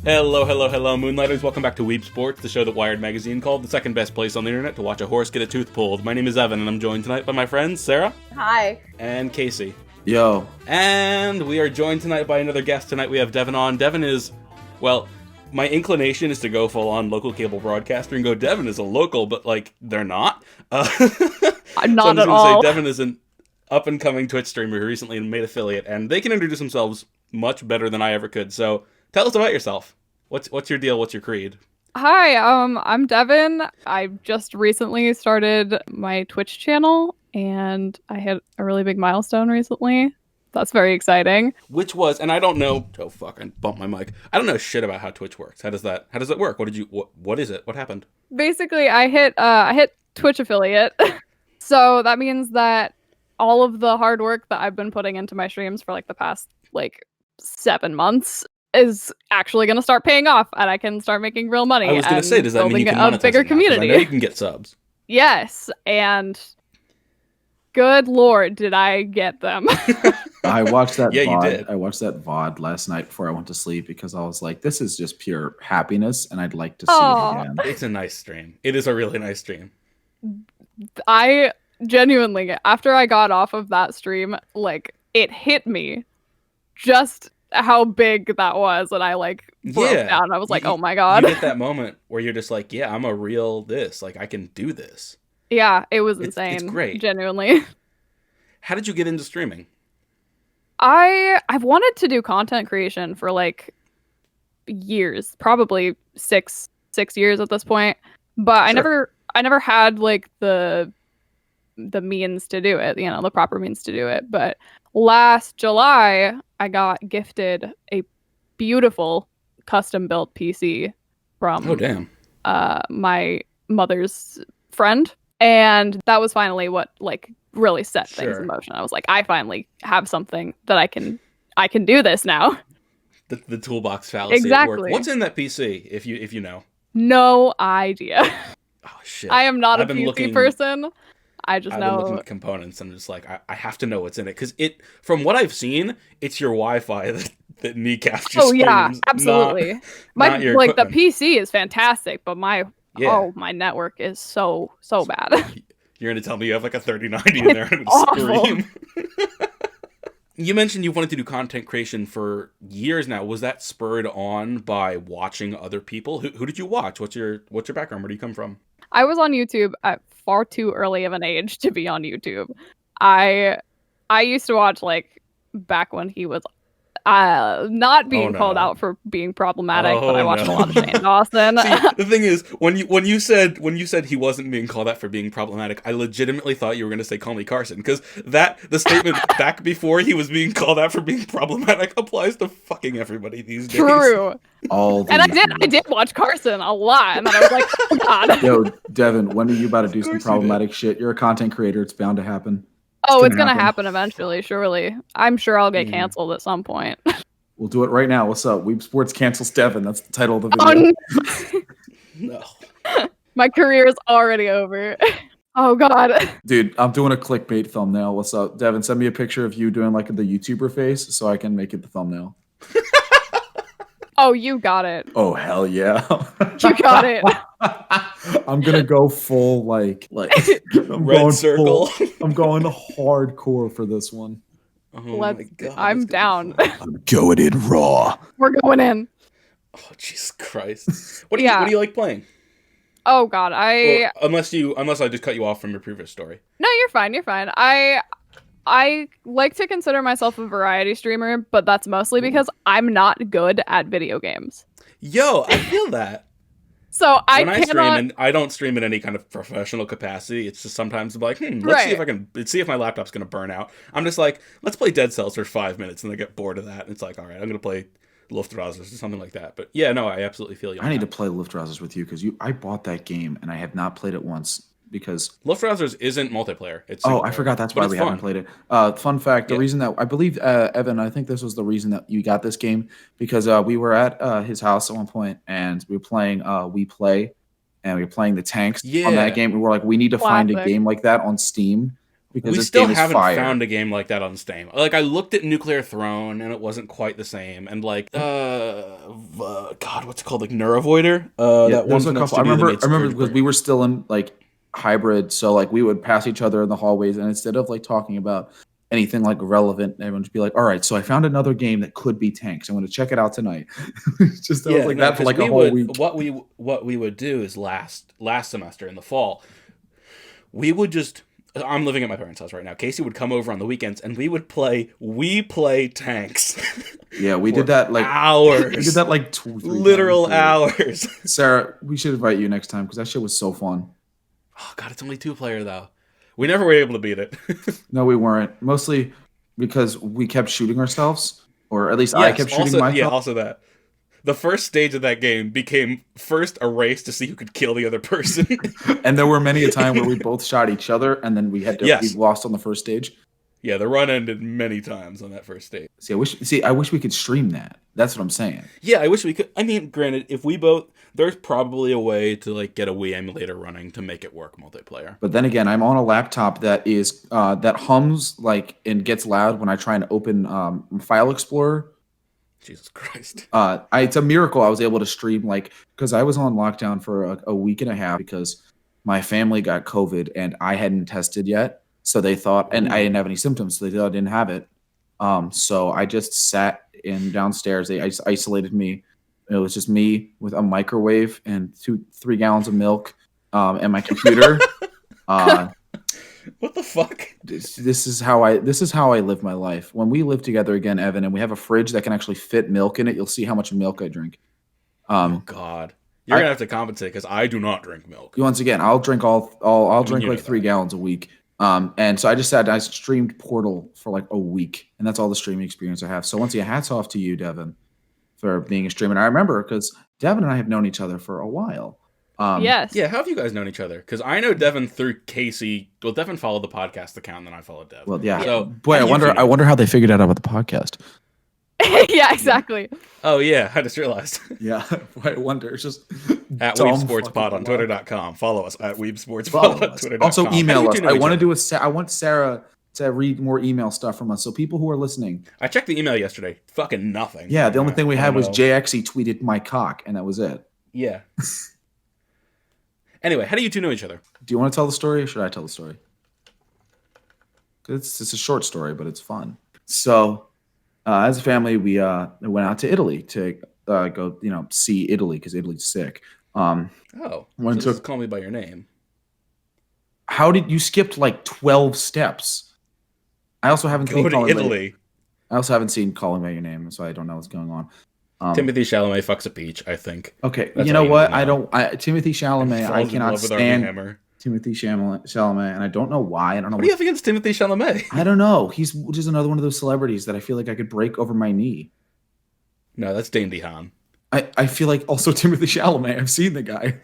Hello, hello, hello, Moonlighters. Welcome back to Weeb Sports, the show that Wired Magazine called the second best place on the internet to watch a horse get a tooth pulled. My name is Evan, and I'm joined tonight by my friends Sarah. Hi. And Casey. Yo. And we are joined tonight by another guest. Tonight we have Devin on. Devin is, well, my inclination is to go full-on local cable broadcaster and go, Devin is a local, but, like, they're not. Not so I'm just at all. Say Devin is an up-and-coming Twitch streamer who recently made affiliate, and they can introduce themselves much better than I ever could. So tell us about yourself. What's your deal? What's your creed? Hi, I'm Devin. I just recently started my Twitch channel, and I hit a really big milestone recently. That's very exciting. Which was, and I don't know. Oh fuck! I bumped my mic. I don't know shit about how Twitch works. How does it work? What is it? What happened? Basically, I hit Twitch affiliate, so that means that all of the hard work that I've been putting into my streams for like the past 7 months is actually going to start paying off, and I can start making real money. I was going to say, does that mean you can monetize a bigger community? I know you can get subs. Yes, and good lord, did I get them? I watched that Yeah, VOD. you did. I watched that VOD last night before I went to sleep because I was like, this is just pure happiness, and I'd like to see it again. It's a nice stream. It is a really nice stream. I genuinely, after I got off of that stream, it hit me just how big that was, and I broke down. I was like, oh my god. You get that moment where you're just like, yeah, I'm a real this. Like, I can do this. Yeah, it was insane. It's great. Genuinely. How did you get into streaming? I've wanted to do content creation for years, probably six years at this point, but Sure. I never had the means to do it, the proper means to do it. But last July, I got gifted a beautiful custom built PC from my mother's friend, and that was finally what really set things in motion. I was like, I finally have something that I can do this now. The toolbox fallacy. Exactly. At work. What's in that PC? If you know. No idea. Oh shit. I am not a PC person. I just know. I've been looking at components and I'm just like, I have to know what's in it. Because from what I've seen, it's your Wi-Fi that kneecaps your streams. Yeah, absolutely. Not your the equipment. PC is fantastic, but my network is so bad. You're going to tell me you have a 3090 in there and awful. Scream. You mentioned you wanted to do content creation for years now. Was that spurred on by watching other people? Who did you watch? What's your background? Where do you come from? I was on YouTube at far too early of an age to be on YouTube. I used to watch back when he was not being called out for being problematic, but I watched a lot of Shane Dawson. See, the thing is, when you said he wasn't being called out for being problematic, I legitimately thought you were going to say "Call me Carson," because the statement back before he was being called out for being problematic applies to fucking everybody these days. True. And I did watch Carson a lot, and then I was like, oh god. Yo, Devin, when are you about to do some problematic shit? You're a content creator. It's bound to happen. It's gonna happen eventually, surely. I'm sure I'll get canceled at some point. We'll do it right now. What's up? Weeb Sports cancels Devin. That's the title of the video. No. My career is already over. Oh god. Dude, I'm doing a clickbait thumbnail. What's up? Devin, send me a picture of you doing the YouTuber face so I can make it the thumbnail. Oh, you got it. Oh, hell yeah. You got it. I'm gonna go full Red circle. I'm going hardcore for this one. Oh my god. I'm down. I'm going in raw. We're going in. Oh Jesus Christ. What do you like playing? Oh god, unless I just cut you off from your previous story. No, you're fine. I like to consider myself a variety streamer, but that's mostly because I'm not good at video games. Yo, I feel that. So I stream, and I don't stream in any kind of professional capacity. It's just sometimes I'm like, let's see if my laptop's gonna burn out. I'm just like, let's play Dead Cells for 5 minutes, and I get bored of that. And it's like, all right, I'm gonna play Luftrausers or something like that. But yeah, no, I absolutely feel you. I need to play Luftrausers with you because I bought that game and I have not played it once. Because Luftrausers isn't multiplayer. It's I forgot that's why we haven't played it. Fun fact: the reason that I believe Evan, I think this was the reason that you got this game because we were at his house at one point and we were playing We Play, and we were playing the tanks on that game. We were like, we need to find a game like that on Steam because We this still game is haven't fire. found a game like that on Steam. Like, I looked at Nuclear Throne, and it wasn't quite the same. And, like, God, what's it called? Like, Neurovoider? That there's one a couple. I remember because we were still in, like, hybrid, so, like, we would pass each other in the hallways, and instead of, like, talking about anything, like, relevant, everyone would be like, all right, so I found another game that could be tanks. I'm going to check it out tonight. Just that was like that for, like, a whole week. What we would do is last semester in the fall, we would just... I'm living at my parents' house right now. Casey would come over on the weekends, and we play tanks. Yeah, we did that like hours. We did that like 2-3 literal hours. Sarah, we should invite you next time because that shit was so fun. Oh God, it's only 2-player though. We never were able to beat it. No, we weren't. Mostly because we kept shooting ourselves, or at least I kept shooting myself. Yeah, also that. The first stage of that game became first a race to see who could kill the other person. And there were many a time where we both shot each other, and then we had to be lost on the first stage. Yeah, the run ended many times on that first stage. I wish we could stream that. That's what I'm saying. Yeah, I wish we could. I mean, granted, if we both, there's probably a way to like get a Wii emulator running to make it work multiplayer. But then again, I'm on a laptop that is that hums like and gets loud when I try and open File Explorer. Jesus Christ. It's a miracle I was able to stream, like, because I was on lockdown for a week and a half because my family got COVID and I hadn't tested yet. So they thought, and I didn't have any symptoms, so they thought I didn't have it. So I just sat in downstairs. They isolated me. It was just me with a microwave and 3 gallons of milk and my computer. What the fuck? This is how I live my life. When we live together again, Evan, and we have a fridge that can actually fit milk in it, you'll see how much milk I drink. Oh God, you're gonna have to compensate because I do not drink milk. Once again, I'll drink I'll drink like 3 gallons a week. And so I streamed Portal for like a week, and that's all the streaming experience I have. So once again, hats off to you, Devin, for being a streamer. And I remember because Devin and I have known each other for a while. Yes. Yeah, how have you guys known each other? Because I know Devin through Casey. Well, Devin followed the podcast account, and then I followed Devin. Well, yeah. So, boy, I wonder how they figured out about the podcast. Yeah, exactly. Oh yeah, I just realized. Yeah, I wonder. It's just at Weeb Sports Pod on Twitter.com. Follow us at Weeb Sports Pod on Twitter.com. Also, email us. I want Sarah to read more email stuff from us. So people who are listening. I checked the email yesterday. Fucking nothing. Yeah, the only thing we had was JXE tweeted my cock, and that was it. Yeah. Anyway, how do you two know each other? Do you want to tell the story, or should I tell the story? It's a short story, but it's fun. So, as a family, we went out to Italy to go, see Italy because Italy's sick. So call me by your name. How did you skipped like 12 steps? I also haven't seen Italy. I also haven't seen Calling by Your Name, so I don't know what's going on. Timothy Chalamet fucks a peach, I think. Okay, you know what? Timothy Chalamet, I cannot stand Timothy Chalamet, and I don't know why. I don't know. What do you have against Timothy Chalamet? I don't know. He's just another one of those celebrities that I feel like I could break over my knee. No, that's Dane DeHaan. I feel like also Timothy Chalamet. I've seen the guy.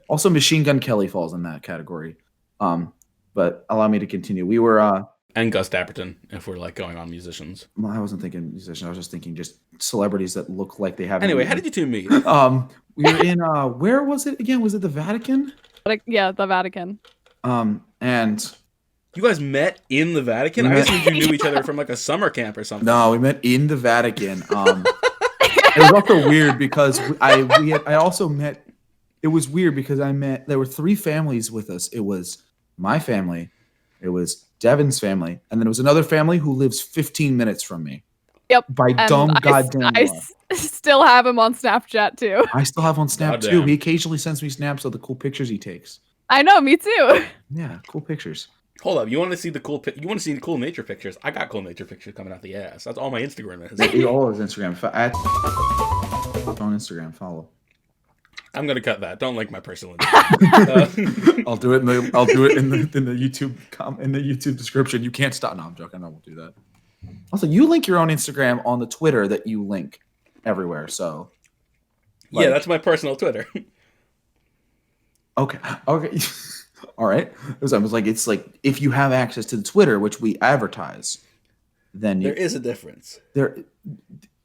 Also, Machine Gun Kelly falls in that category. But allow me to continue. We were and Gus Dapperton, if we're like going on musicians. Well, I wasn't thinking musician. I was just thinking just celebrities that look like they have. Anyway, how did you two meet? We were in where was it again? Was it the Vatican? Yeah, the Vatican. And you guys met in the Vatican? I assumed you knew each other from like a summer camp or something. No, we met in the Vatican. It was also weird because I also met. It was weird because there were 3 families with us. It was my family, it was Devin's family, and then there was another family who lives 15 minutes from me. Yep. By dumb goddamn I still have him on Snapchat too. I still have on Snap too. He occasionally sends me snaps of the cool pictures he takes. I know, me too. Yeah, cool pictures. Hold up, you want to see the cool nature pictures? I got cool nature pictures coming out the ass. That's all my Instagram is. All his Instagram. On Instagram, follow. I'm gonna cut that. Don't link my personal. I'll do it. I'll do it in the YouTube description. You can't stop. No, I'm joking. I won't do that. Also, you link your own Instagram on the Twitter that you link everywhere. So, yeah, that's my personal Twitter. Okay. All right. I was like, it's like if you have access to the Twitter, which we advertise, then there is a difference.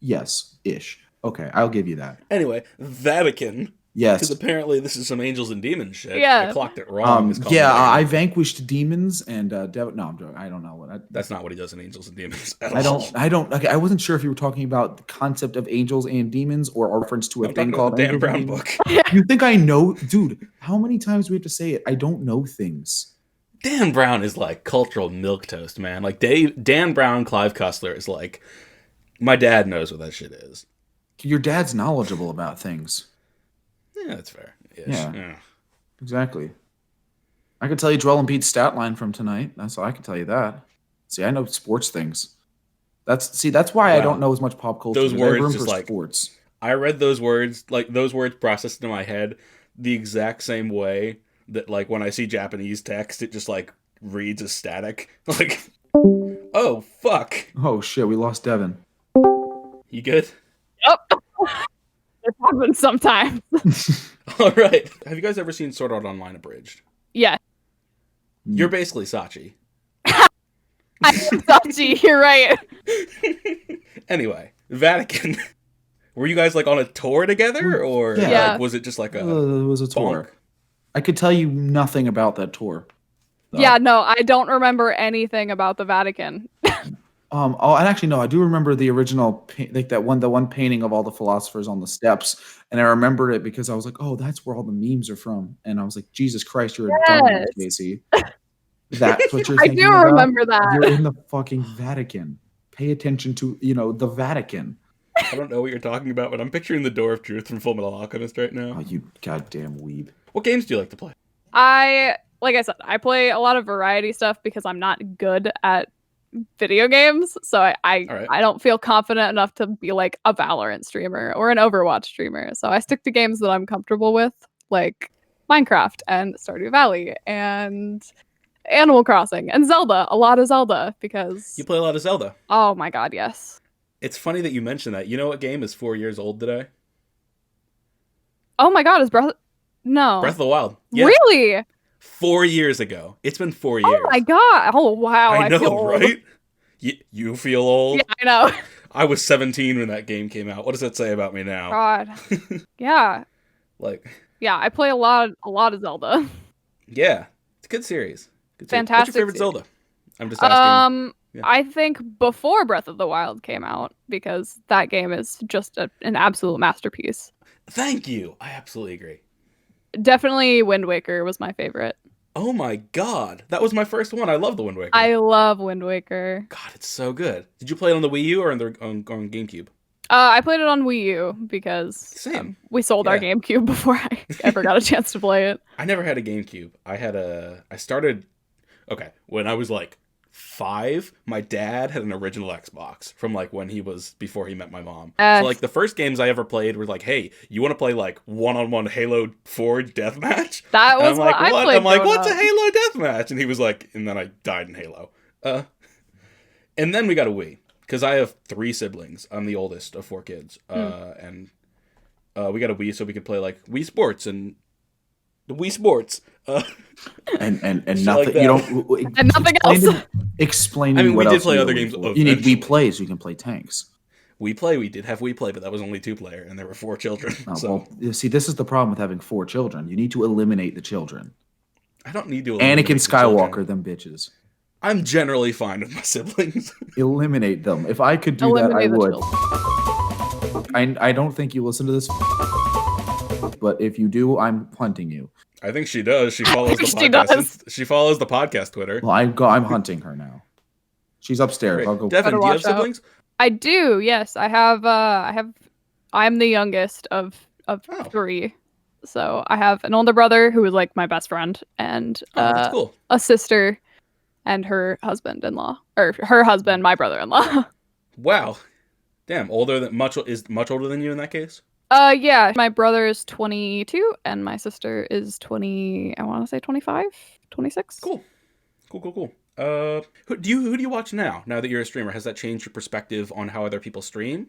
Yes, ish. Okay, I'll give you that. Anyway, Vatican. Yes. Because apparently this is some angels and demons shit. Yeah. I clocked it wrong. I vanquished demons and Devin. No, I'm joking. I don't know what. That's not what he does in Angels and Demons. I don't. Okay, I wasn't sure if you were talking about the concept of angels and demons or a reference to a thing called the Dan Angels Brown and book. You think I know, dude? How many times do we have to say it? I don't know things. Dan Brown is like cultural milquetoast, man. Like Dan Brown, Clive Cussler is like, my dad knows what that shit is. Your dad's knowledgeable about things. Yeah, that's fair. Yeah, exactly. I could tell you Joel Embiid's stat line from tonight. That's all I can tell you that. See, I know sports things. That's why I don't know as much pop culture. Those words just like sports. I read those words, like those words processed in my head the exact same way that like when I see Japanese text, it just like reads as static. Like, oh fuck. Oh shit, we lost Devin. You good? Yep. It happens sometimes. All right. Have you guys ever seen Sword Art Online Abridged? Yeah. You're basically Sachi. I am Sachi, you're right. Anyway, Vatican. Were you guys like on a tour together, or like, was it just like it was a tour? I could tell you nothing about that tour. Though. Yeah, no, I don't remember anything about the Vatican. And actually, no, I do remember the original, like the one painting of all the philosophers on the steps, and I remember it because I was like, oh, that's where all the memes are from, and I was like, Jesus Christ, you're a dumbass, Casey. That's what you're thinking about? I do remember that. You're in the fucking Vatican. Pay attention to, the Vatican. I don't know what you're talking about, but I'm picturing the Door of Truth from Full Metal Alchemist right now. Oh, you goddamn weeb. What games do you like to play? Like I said, I play a lot of variety stuff because I'm not good at video games, so I don't feel confident enough to be like a Valorant streamer or an Overwatch streamer. So I stick to games that I'm comfortable with, like Minecraft and Stardew Valley and Animal Crossing and Zelda. A lot of Zelda because you play a lot of Zelda. Oh my god, yes. It's funny that you mentioned that. You know what game is 4 years old today? Oh my god, is Breath of the Wild. Yeah. Really? 4 years ago. It's been 4 years. Oh my god. Oh wow. I know, feel right? You feel old? Yeah, I know. I was 17 when that game came out. What does that say about me now? God. Yeah. Yeah, I play a lot of Zelda. Yeah. It's a good series. Fantastic. What's your favorite Zelda? I'm just asking. Yeah. I think before Breath of the Wild came out, because that game is just an absolute masterpiece. Thank you. I absolutely agree. Definitely Wind Waker was my favorite. Oh my god. That was my first one. I love the Wind Waker. I love Wind Waker. God, it's so good. Did you play it on the Wii U or on GameCube? I played it on Wii U because we sold our GameCube before I ever got a chance to play it. I never had a GameCube. I started when I was like 5, my dad had an original Xbox from like before he met my mom. So like the first games I ever played were like, hey, you want to play like 1-on-1 Halo Forge deathmatch? That was what I played. I'm like, what's a Halo deathmatch? And he was like, and then I died in Halo. And then we got a Wii because I have 3 siblings. I'm the oldest of 4 kids. And we got a Wii so we could play like Wii Sports and the Wii Sports. And nothing like you don't and nothing else. Explain. I mean, we did play other games. You need Wii Play so you can play tanks. We did have Wii Play, but that was only 2-player, and there were 4 children. Oh, so well, see, this is the problem with having 4 children. You need to eliminate the children. I don't need to. Eliminate Anakin Skywalker, them bitches. I'm generally fine with my siblings. Eliminate them. If I could do that, I would. I don't think you listen to this, but if you do, I'm hunting you. I think she does. She follows the podcast. She follows the podcast Twitter. Well, I'm hunting her now. She's upstairs. Wait, I'll go. Devin, do you have siblings? I do. Yes, I have. I'm the youngest of 3, so I have an older brother who is like my best friend, and that's cool. A sister, and her husband-in-law, or her husband, my brother-in-law. Wow, damn, much older than you in that case. Yeah, my brother is 22 and my sister is 20, I want to say 25, 26. Cool. Who do you watch now that you're a streamer? Has that changed your perspective on how other people stream?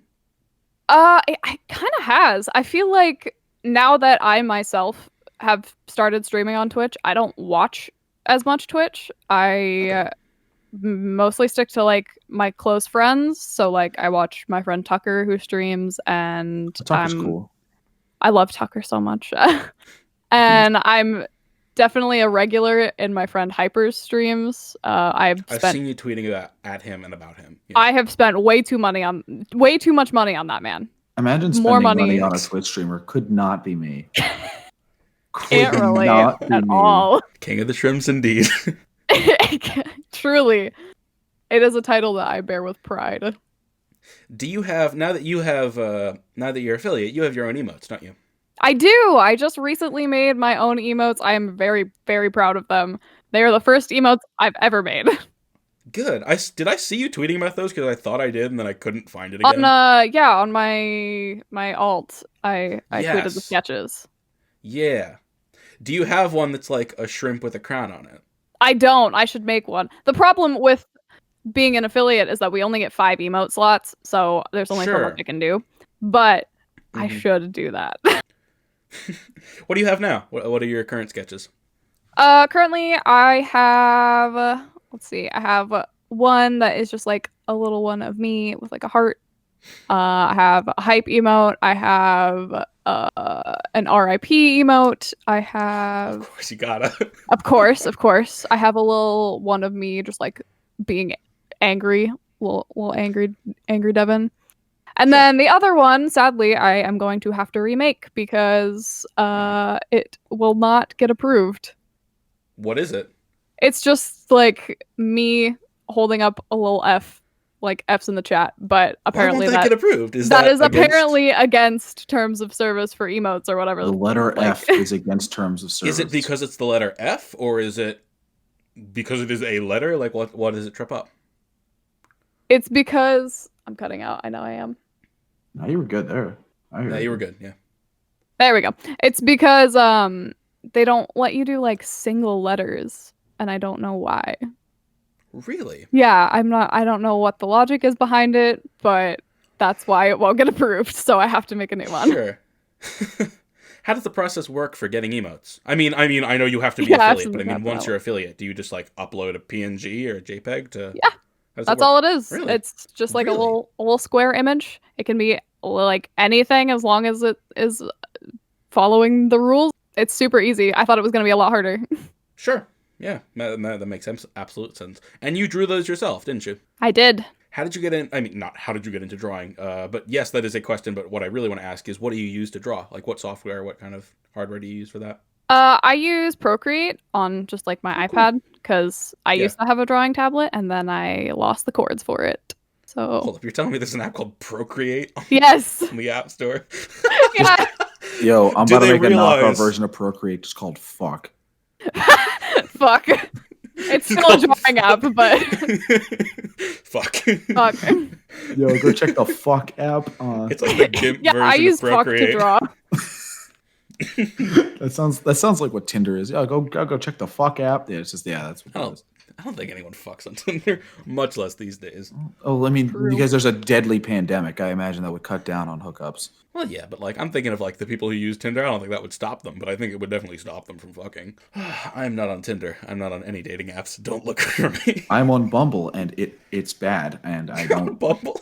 It kind of has. I feel like now that I myself have started streaming on Twitch, I don't watch as much Twitch. I mostly stick to like my close friends. So like I watch my friend Tucker who streams, and Tucker's cool. I love Tucker so much. And I'm definitely a regular in my friend Hyper's streams. I've seen you tweeting at him and about him. Yeah. I have spent way too much money on that man. Imagine spending money on a Twitch streamer. Could not be me. Can't relate at all. King of the Shrimps, indeed. Truly, it is a title that I bear with pride. Do you have now that you're affiliate, you have your own emotes, don't you? I do. I just recently made my own emotes. I am very, very proud of them. They are the first emotes I've ever made. Good. Did I see you tweeting about those? Because I thought I did, and then I couldn't find it again. On my alt, I tweeted the sketches. Yeah. Do you have one that's like a shrimp with a crown on it? I don't. I should make one. The problem with being an affiliate is that we only get 5 emote slots, so there's only so much I can do. But I should do that. What do you have now? What are your current sketches? Currently I have let's see. I have one that is just like a little one of me with like a heart. I have a hype emote. I have an RIP emote. I have. Of course, you gotta. Of course. I have a little one of me just like being angry, little angry Devin. And then the other one, sadly, I am going to have to remake because it will not get approved. What is it? It's just like me holding up a little F, like F's in the chat, but apparently that get approved. That is apparently against terms of service for emotes or whatever. The letter F is against terms of service. Is it because it's the letter F, or is it because it is a letter? Like what does it trip up? It's because I'm cutting out. I know I am. No, you were good there. You were good. Yeah. There we go. It's because they don't let you do like single letters, and I don't know why. Really? Yeah, I don't know what the logic is behind it, but that's why it won't get approved, so I have to make a new one. Sure. How does the process work for getting emotes? I mean, I know you have to be affiliate, but I mean, once you're affiliate, do you just like upload a PNG or a JPEG to? Yeah. That's all it is. Really? It's just like a little square image. It can be like anything as long as it is following the rules. It's super easy. I thought it was going to be a lot harder. Sure. Yeah, that makes absolute sense. And you drew those yourself, didn't you? I did. How did you get in? I mean, not how did you get into drawing? But yes, that is a question. But what I really want to ask is, what do you use to draw? Like, what software, what kind of hardware do you use for that? I use Procreate on just like my iPad because I used to have a drawing tablet and then I lost the cords for it. So hold up, you're telling me there's an app called Procreate? Yes. On the App Store. Yeah. Yo, I'm about to make a knockoff version of Procreate just called Fuck. Fuck. It's still a drawing app, but Fuck. Fuck. Yo, go check the Fuck app. It's like the GIMP version I use of Procreate. Fuck to draw. that sounds like what Tinder is. Yeah, go check the Fuck app. Yeah, it's just that's what it is. I don't think anyone fucks on Tinder, much less these days. Oh, I mean, because there's a deadly pandemic, I imagine that would cut down on hookups. Well, yeah, but like I'm thinking of like the people who use Tinder. I don't think that would stop them, but I think it would definitely stop them from fucking. I'm not on Tinder. I'm not on any dating apps. Don't look for me. I'm on Bumble, and it's bad, and I don't. On Bumble,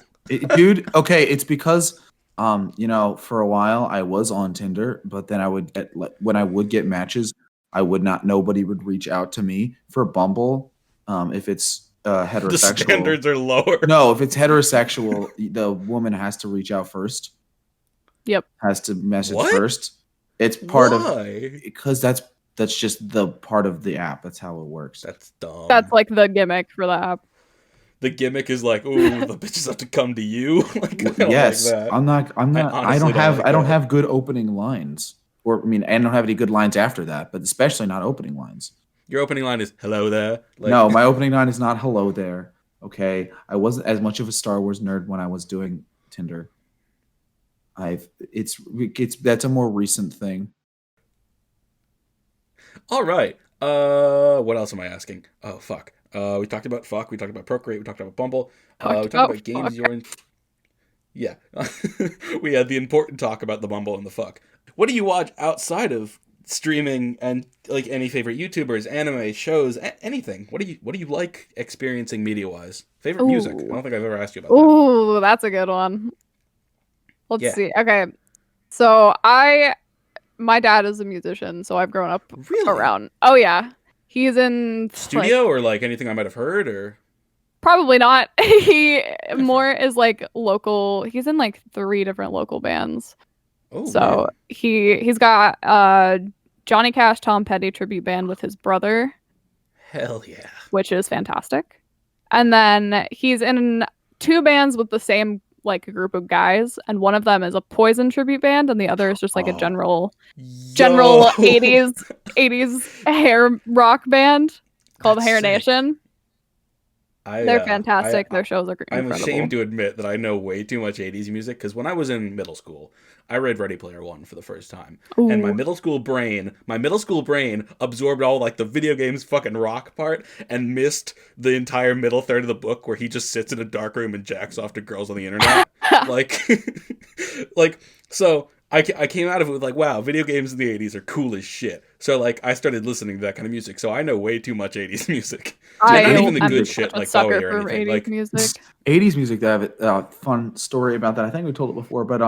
dude. Okay, it's because for a while I was on Tinder, but then I would get when I would get matches, nobody would reach out to me. For Bumble, if it's heterosexual, the standards are lower. No, if it's heterosexual, the woman has to reach out first. Yep. Has to message first. It's part of because that's just the part of the app. That's how it works. That's dumb. That's like the gimmick for the app. The gimmick is like, ooh, the bitches have to come to you. Like, yes, like that. I'm not. I don't have good opening lines, or I mean, I don't have any good lines after that. But especially not opening lines. Your opening line is "Hello there." Like, no, my opening line is not "Hello there." Okay, I wasn't as much of a Star Wars nerd when I was doing Tinder. That's a more recent thing. All right. What else am I asking? Oh fuck. We talked about fuck. We talked about Procreate. We talked about Bumble. We talked about games you're in. Yeah. We had the important talk about the Bumble and the fuck. What do you watch outside of streaming and like any favorite YouTubers, anime, shows, anything? What do you like experiencing media wise? Favorite music? I don't think I've ever asked you about that. Ooh, that's a good one. Let's see. Okay. So my dad is a musician, so I've grown up around. Oh yeah, he's in studio or like anything I might have heard or. Probably not. He more is like local. He's in like 3 different local bands. Oh, so man. he's got Johnny Cash, Tom Petty tribute band with his brother. Hell yeah. Which is fantastic. And then he's in 2 bands with the same like group of guys, and one of them is a Poison tribute band, and the other is just like a general 80s hair rock band called Hair Nation. They're fantastic. Their shows are incredible. I'm ashamed to admit that I know way too much 80s music, because when I was in middle school, I read Ready Player One for the first time. Ooh. And my middle school brain absorbed all like the video games fucking rock part and missed the entire middle third of the book where he just sits in a dark room and jacks off to girls on the internet. So I came out of it with like, wow, video games in the 80s are cool as shit. So like I started listening to that kind of music. So I know way too much 80s music. Not even the good shit like Bowie or anything. 80s like music. 80s music. I have a fun story about that. I think we told it before, but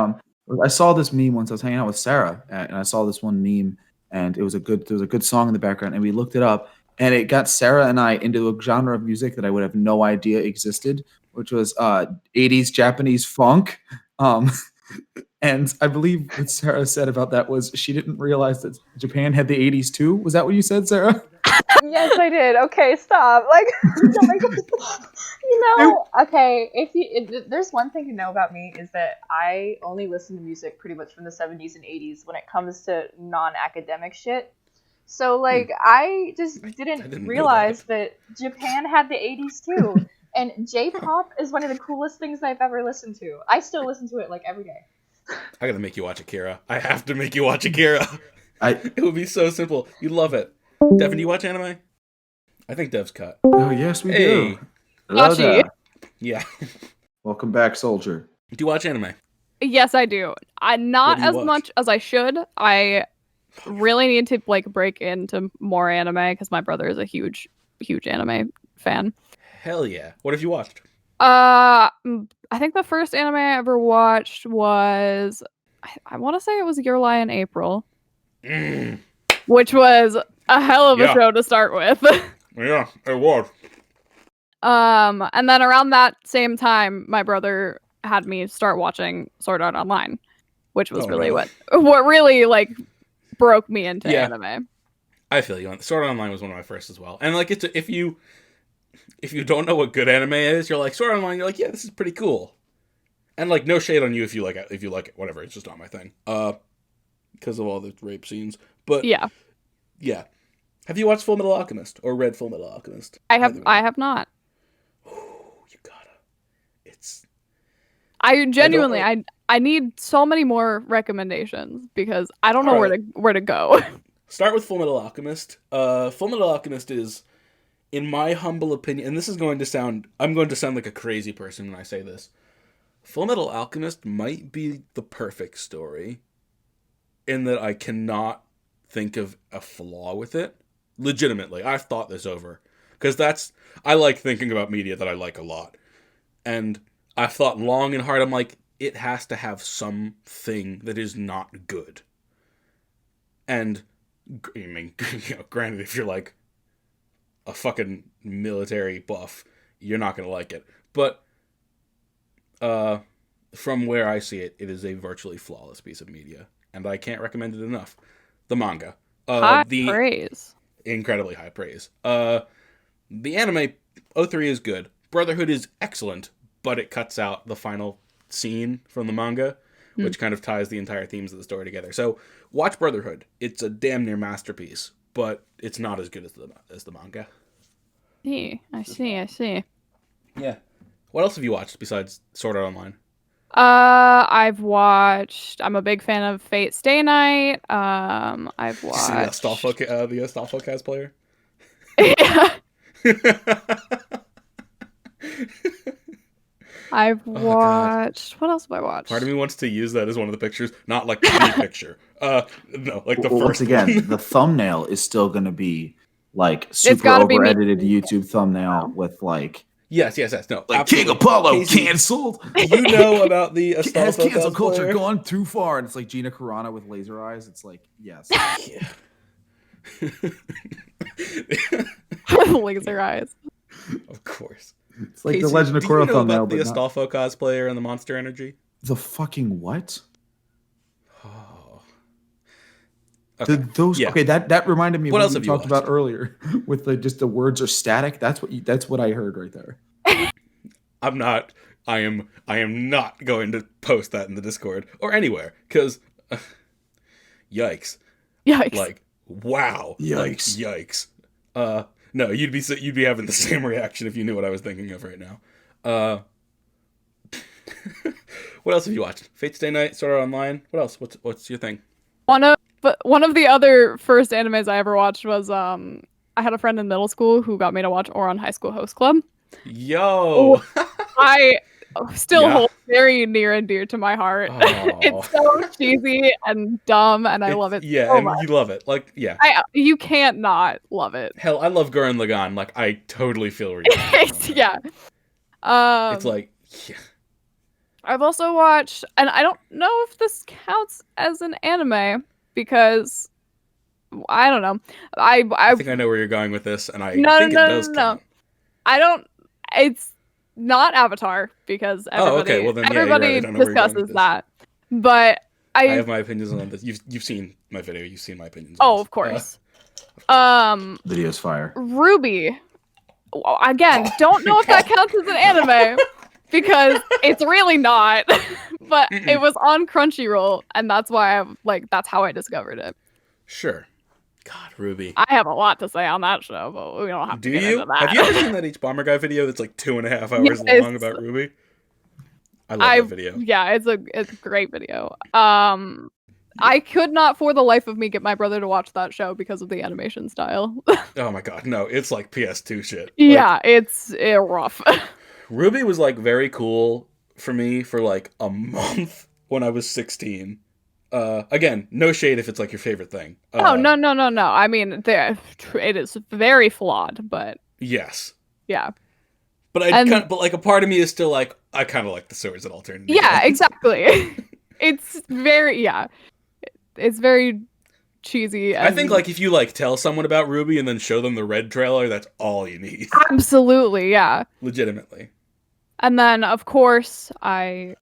I saw this meme once. I was hanging out with Sarah, and I saw this one meme, and there was a good song in the background, and we looked it up, and it got Sarah and I into a genre of music that I would have no idea existed, which was 80s Japanese funk. And I believe what Sarah said about that was she didn't realize that Japan had the 80s too. Was that what you said, Sarah? Yes, I did. Okay, stop. Like, okay, there's one thing to know about me is that I only listen to music pretty much from the 70s and 80s when it comes to non-academic shit. So, like, I just didn't realize that Japan had the 80s too. And J-pop is one of the coolest things I've ever listened to. I still listen to it, like, every day. I gotta make you watch Akira. I have to make you watch Akira. It would be so simple. You'd love it. Devin, do you watch anime? I think Dev's cut. Oh, yes, we do. Hello, yeah. Welcome back, soldier. Do you watch anime? Yes, I do. Not as much as I should. I really need to like break into more anime because my brother is a huge anime fan. Hell yeah. What have you watched? I think the first anime I ever watched was I want to say it was Your Lie in April, which was a hell of a show to start with. Yeah, it was. And then around that same time, my brother had me start watching Sword Art Online, which was what really like broke me into anime. I feel you. Sword Art Online was one of my first as well. And like if you don't know what good anime is, you're like Sword Art Online, you're like, yeah, this is pretty cool. And like no shade on you if you like it, whatever, it's just not my thing. Because of all the rape scenes. But yeah. Have you watched Full Metal Alchemist or read Full Metal Alchemist? I have not. You gotta. I genuinely I need so many more recommendations because I don't know where to go. Start with Full Metal Alchemist. Full Metal Alchemist is, in my humble opinion, and this is going to sound, I'm going to sound like a crazy person when I say this. Full Metal Alchemist might be the perfect story in that I cannot think of a flaw with it. Legitimately, I've thought this over. Because I like thinking about media that I like a lot. And I've thought long and hard, I'm like, it has to have something that is not good. And, I mean, granted, if you're like a fucking military buff, you're not going to like it. But, from where I see it, it is a virtually flawless piece of media. And I can't recommend it enough. The manga. High praise. Incredibly high praise. The anime, 03 is good. Brotherhood is excellent, but it cuts out the final scene from the manga, which kind of ties the entire themes of the story together. So, watch Brotherhood. It's a damn near masterpiece, but it's not as good as the manga. I see. Yeah. What else have you watched besides Sword Art Online? I've watched. I'm a big fan of Fate Stay Night. I've watched the Astolfo cosplayer. Yeah. I've watched. What else have I watched? Part of me wants to use that as one of the pictures, not like the picture. No, like the first. Once again, one. The thumbnail is still going to be like super over edited YouTube thumbnail with like Yes. No, Like absolutely. King Apollo Casey, canceled. You know about the Has Astolfo cancel culture cosplayer? gone too far? And it's like Gina Carano with laser eyes. It's like, yes. Yeah. Laser eyes. Of course. It's like Casey, the Legend of do you Korra know thumbnail, about the but not Astolfo cosplayer and the Monster Energy? the fucking what? Oh. Okay. Those Yeah. okay. That reminded me of What what else we have you talked about watched? earlier with just the words are static. That's what I heard right there. I'm not. I am not going to post that in the Discord or anywhere because, yikes! Yikes. Like, wow! Like, Yikes. yikes! No, you'd be having the same reaction if you knew what I was thinking of right now. What else have you watched? Fate Stay Night, Sword Art Online. What else? What's your thing? One of the other first animes I ever watched was I had a friend in middle school who got me to watch Ouran High School Host Club. Yo! I still Yeah. hold very near and dear to my heart. Oh. It's so cheesy and dumb, and I love it. Yeah, so and much. you love it. Like, yeah. You can't not love it. Hell, I love Gurren Lagann. Like, I totally feel where you're coming from. Yeah. It's like, yeah. I've also watched, and I don't know if this counts as an anime because I don't know. I think I know where you're going with this, and I think it does count. I don't. It's not Avatar because everybody, okay. Well, then, yeah, you're right. I don't know where you're going with discusses this. that. But I have my opinions on this. You've seen my video. You've seen my opinions. Oh, on of course. Video's fire. Ruby. Again, don't know if that counts as an anime because it's really not. But it was on Crunchyroll, and that's why that's how I discovered it. Sure. God, Ruby. I have a lot to say on that show, but we don't have to Do get you? into that. Have you ever seen that H Bomber Guy video that's like 2.5 hours Yes. long about Ruby? I love that video. Yeah, it's a great video. I could not for the life of me get my brother to watch that show because of the animation style. Oh my god, no, it's like PS2 shit. Yeah, it's rough. Ruby was like very cool for me for like a month when I was 16. Again, no shade if it's like your favorite thing. No. I mean, it is very flawed, but yes, yeah. But but like a part of me is still like I kind of like the swords that all turn. Yeah, exactly. It's very It's very cheesy. I think like if you like tell someone about Ruby and then show them the red trailer, that's all you need. Absolutely, yeah. Legitimately. And then of course I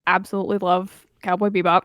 absolutely love Cowboy Bebop.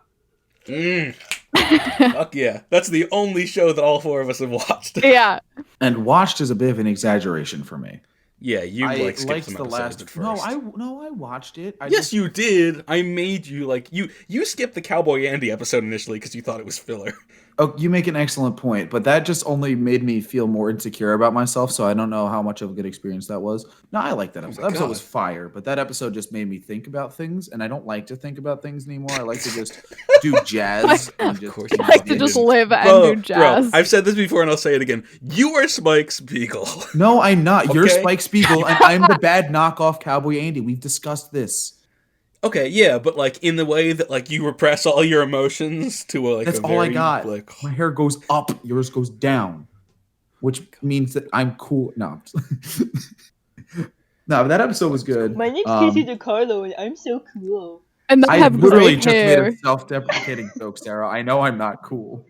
Fuck yeah. That's the only show that all four of us have watched. Yeah. And watched is a bit of an exaggeration for me. Yeah, you like skipped some the episodes at first. I watched it. You did. I made you like you skipped the Cowboy Andy episode initially because you thought it was filler. Oh, you make an excellent point, but that just only made me feel more insecure about myself, so I don't know how much of a good experience that was. No, I like that episode. That episode was fire, but that episode just made me think about things, and I don't like to think about things anymore. I like to just do jazz. And just, I like to just live and do jazz. Bro, I've said this before, and I'll say it again. You are Spike Spiegel. No, I'm not. Okay? You're Spike Spiegel, and I'm the bad knockoff Cowboy Andy. We've discussed this. Okay, yeah, but like in the way that like you repress all your emotions to like that's a all very, I got. Like, my hair goes up, yours goes down, which means that I'm cool. No, no, that episode was good. My name's Casey DeCarlo, and I'm so cool. And I have literally great just hair. made a self-deprecating joke, Sarah. I know I'm not cool.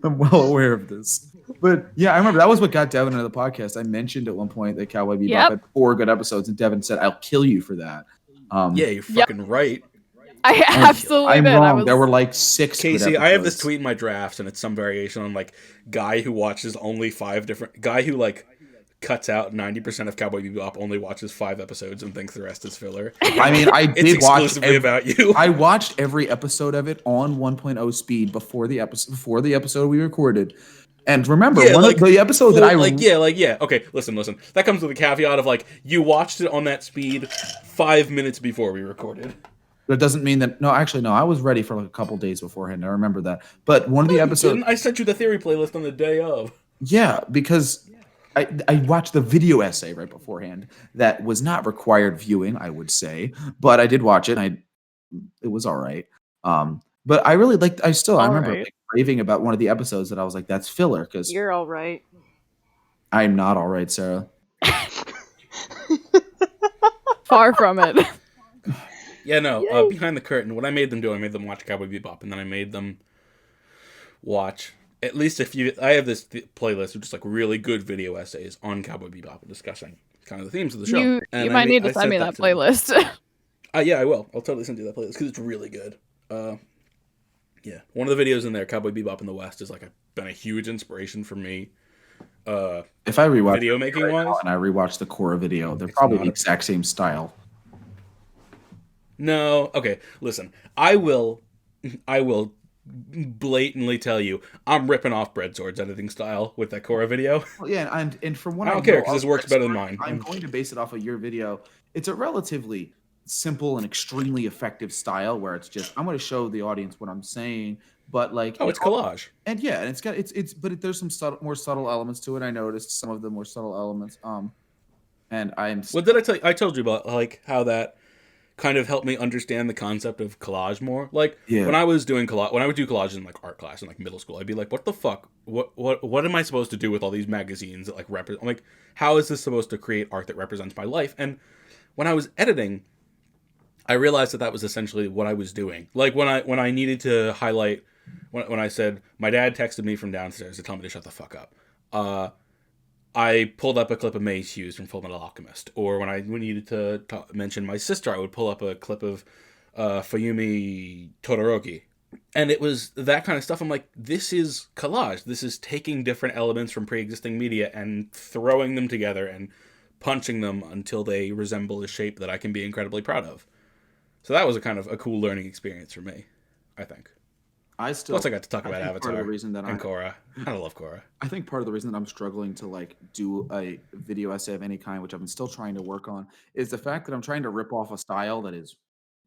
I'm well aware of this. But yeah, I remember that was what got Devin into the podcast. I mentioned at one point that Cowboy Bebop had 4 good episodes, and Devin said, "I'll kill you for that." Yeah, you're fucking right. I absolutely I'm did. wrong. There were like 6 Casey, good I have this episodes. tweet in my drafts, and it's some variation on like guy who watches only 5 different guy who like cuts out 90% of Cowboy Bebop, only watches 5 episodes and thinks the rest is filler. I mean, I It's did watch exclusively about you. I watched every episode of it on 1.0 speed before the episode we recorded. And remember, the episode that I Okay, listen. That comes with a caveat of like you watched it on that speed 5 minutes before we recorded. That doesn't mean that. No, actually, no. I was ready for like a couple days beforehand. I remember that. But one of the episodes, I sent you the theory playlist on the day of. Yeah, because I watched the video essay right beforehand. That was not required viewing, I would say, but I did watch it. And it was all right. But I really liked. I remember like, raving about one of the episodes that I was like, "That's filler." Because you're all right. I'm not all right, Sarah. Far from it. Yeah, no. Behind the curtain, what I made them do, I made them watch Cowboy Bebop, and then I made them watch at least a few. I have this playlist of just like really good video essays on Cowboy Bebop discussing kind of the themes of the show. You might need to send me that playlist. Yeah, I will. I'll totally send you that playlist because it's really good. Yeah, one of the videos in there, Cowboy Bebop in the West, is like been a huge inspiration for me. If I rewatch video making wise, and I rewatch the Korra video, they're probably the exact same style. No, okay. Listen, I will blatantly tell you, I'm ripping off Bread Sword's editing style with that Korra video. Well, yeah, and from what I don't care because this works better than mine. I'm going to base it off of your video. It's a relatively simple and extremely effective style where it's just I'm going to show the audience what I'm saying, but like it's collage. And yeah, and but there's some more subtle elements to it. I noticed some of the more subtle elements. And What did I tell you? I told you about like how that kind of helped me understand the concept of collage more. Like when I was doing when I would do collages in like art class in like middle school, I'd be like, what the fuck? What am I supposed to do with all these magazines that like represent? I'm like, how is this supposed to create art that represents my life? And when I was editing, I realized that was essentially what I was doing. Like when I needed to highlight, when I said my dad texted me from downstairs to tell me to shut the fuck up. I pulled up a clip of Maze Hughes from Fullmetal Alchemist. Or when I needed to mention my sister, I would pull up a clip of Fuyumi Todoroki. And it was that kind of stuff. I'm like, this is collage. This is taking different elements from pre-existing media and throwing them together and punching them until they resemble a shape that I can be incredibly proud of. So that was a kind of a cool learning experience for me, I think. Plus I got to talk about Avatar and Korra. I love Korra. I think part of the reason that I'm struggling to like do a video essay of any kind, which I'm still trying to work on, is the fact that I'm trying to rip off a style that is,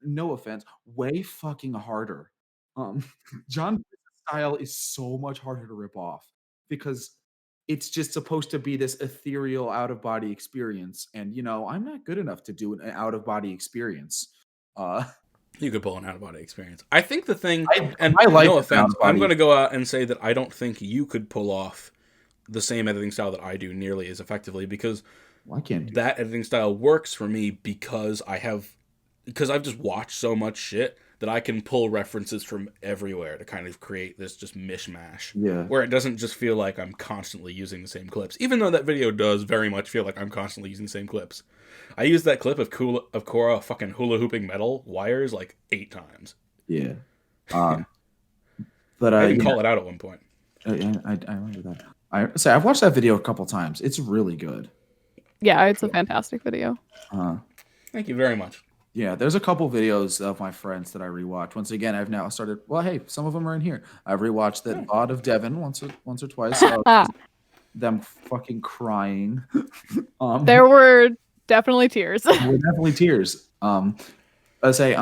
no offense, way fucking harder. John's style is so much harder to rip off because it's just supposed to be this ethereal out-of-body experience, and I'm not good enough to do an out-of-body experience. You could pull an out-of-body experience. I think the thing, no offense, I'm going to go out and say that I don't think you could pull off the same editing style that I do nearly as effectively because that editing style works for me because I've just watched so much shit that I can pull references from everywhere to kind of create this just mishmash. Yeah. Where it doesn't just feel like I'm constantly using the same clips, even though that video does very much feel like I'm constantly using the same clips. I used that clip of Korra fucking hula hooping metal wires like 8 times. Yeah. But I didn't call it out at one point. I remember that. I've watched that video a couple times. It's really good. Yeah, it's a fantastic video. Thank you very much. Yeah, there's a couple videos of my friends that I rewatch. Once again, I've now started. Well, hey, some of them are in here. I've rewatched that VOD of Devin once or twice. Them fucking crying. There were definitely tears. There were definitely tears. I say,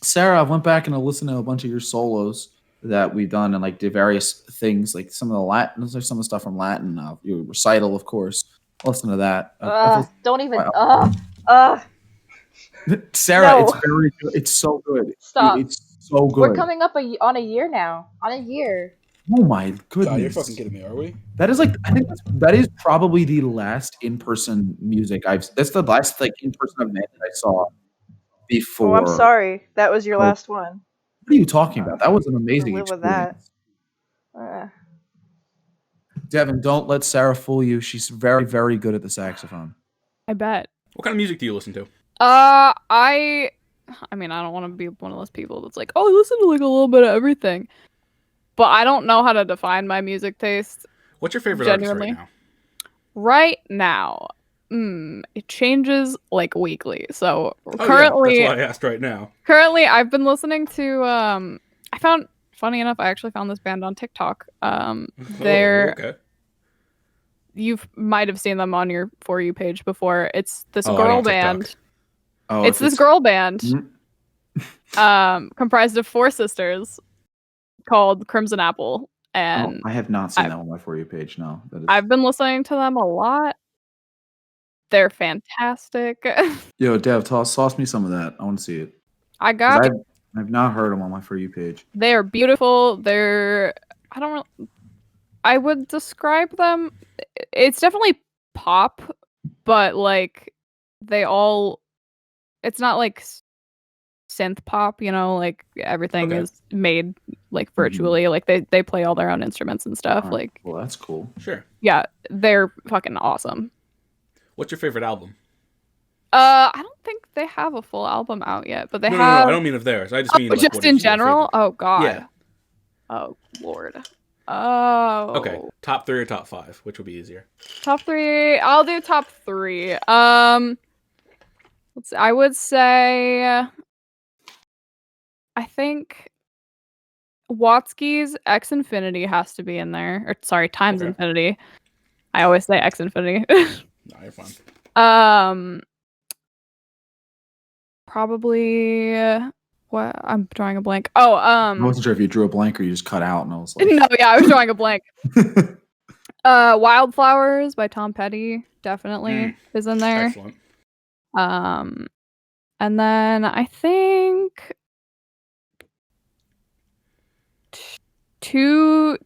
Sarah, I went back and I listened to a bunch of your solos that we've done and like did various things, like some of the Latin, there's some of the stuff from Latin. Your recital, of course. Listen to that. Don't even. Sarah, No. it's very good. It's so good. Stop. It's so good. We're coming up on a year now. On a year. Oh my goodness! God, you're fucking kidding me, are we? That is like, I think that is probably the last in-person music that's the last like in-person event that I saw before. Oh, I'm sorry. That was your last one. What are you talking about? That was an amazing Live with experience. that. Devin, don't let Sarah fool you. She's very, very good at the saxophone. I bet. What kind of music do you listen to? I mean, I don't want to be one of those people that's like, oh, I listen to like a little bit of everything. But I don't know how to define my music taste. What's your favorite genuinely. artist right now? It changes like weekly. So currently, that's why I asked right now. Currently, I've been listening to. Funny enough, I actually found this band on TikTok. Okay. You might have seen them on your For You page before. It's this girl band. It's this girl band, comprised of 4 sisters, called Crimson Apple. And I have not seen that on my For You page. No, I've been listening to them a lot. They're fantastic. Yo, Dev, toss me some of that. I want to see it. I've not heard them on my For You page. They are beautiful. I would describe them. It's definitely pop, but like they all. It's not like synth pop, like everything is made like virtually. Like they play all their own instruments and stuff. Right. Like, well, that's cool. Sure. Yeah, they're fucking awesome. What's your favorite album? I don't think they have a full album out yet, but they have. No, I don't mean of theirs. I just mean like, just in general. Oh God. Yeah. Oh Lord. Oh. Okay. Top 3 or top 5? Which would be easier? Top 3. I'll do top 3. Let's see, I would say. I think Watsky's X Infinity has to be in there. Or sorry, Times Infinity. I always say X Infinity. No, you're fine. Probably what I'm drawing a blank. Oh, I wasn't sure if you drew a blank or you just cut out, and I was like, no, yeah, I was drawing a blank. Wildflowers by Tom Petty definitely is in there. Excellent. And then I think too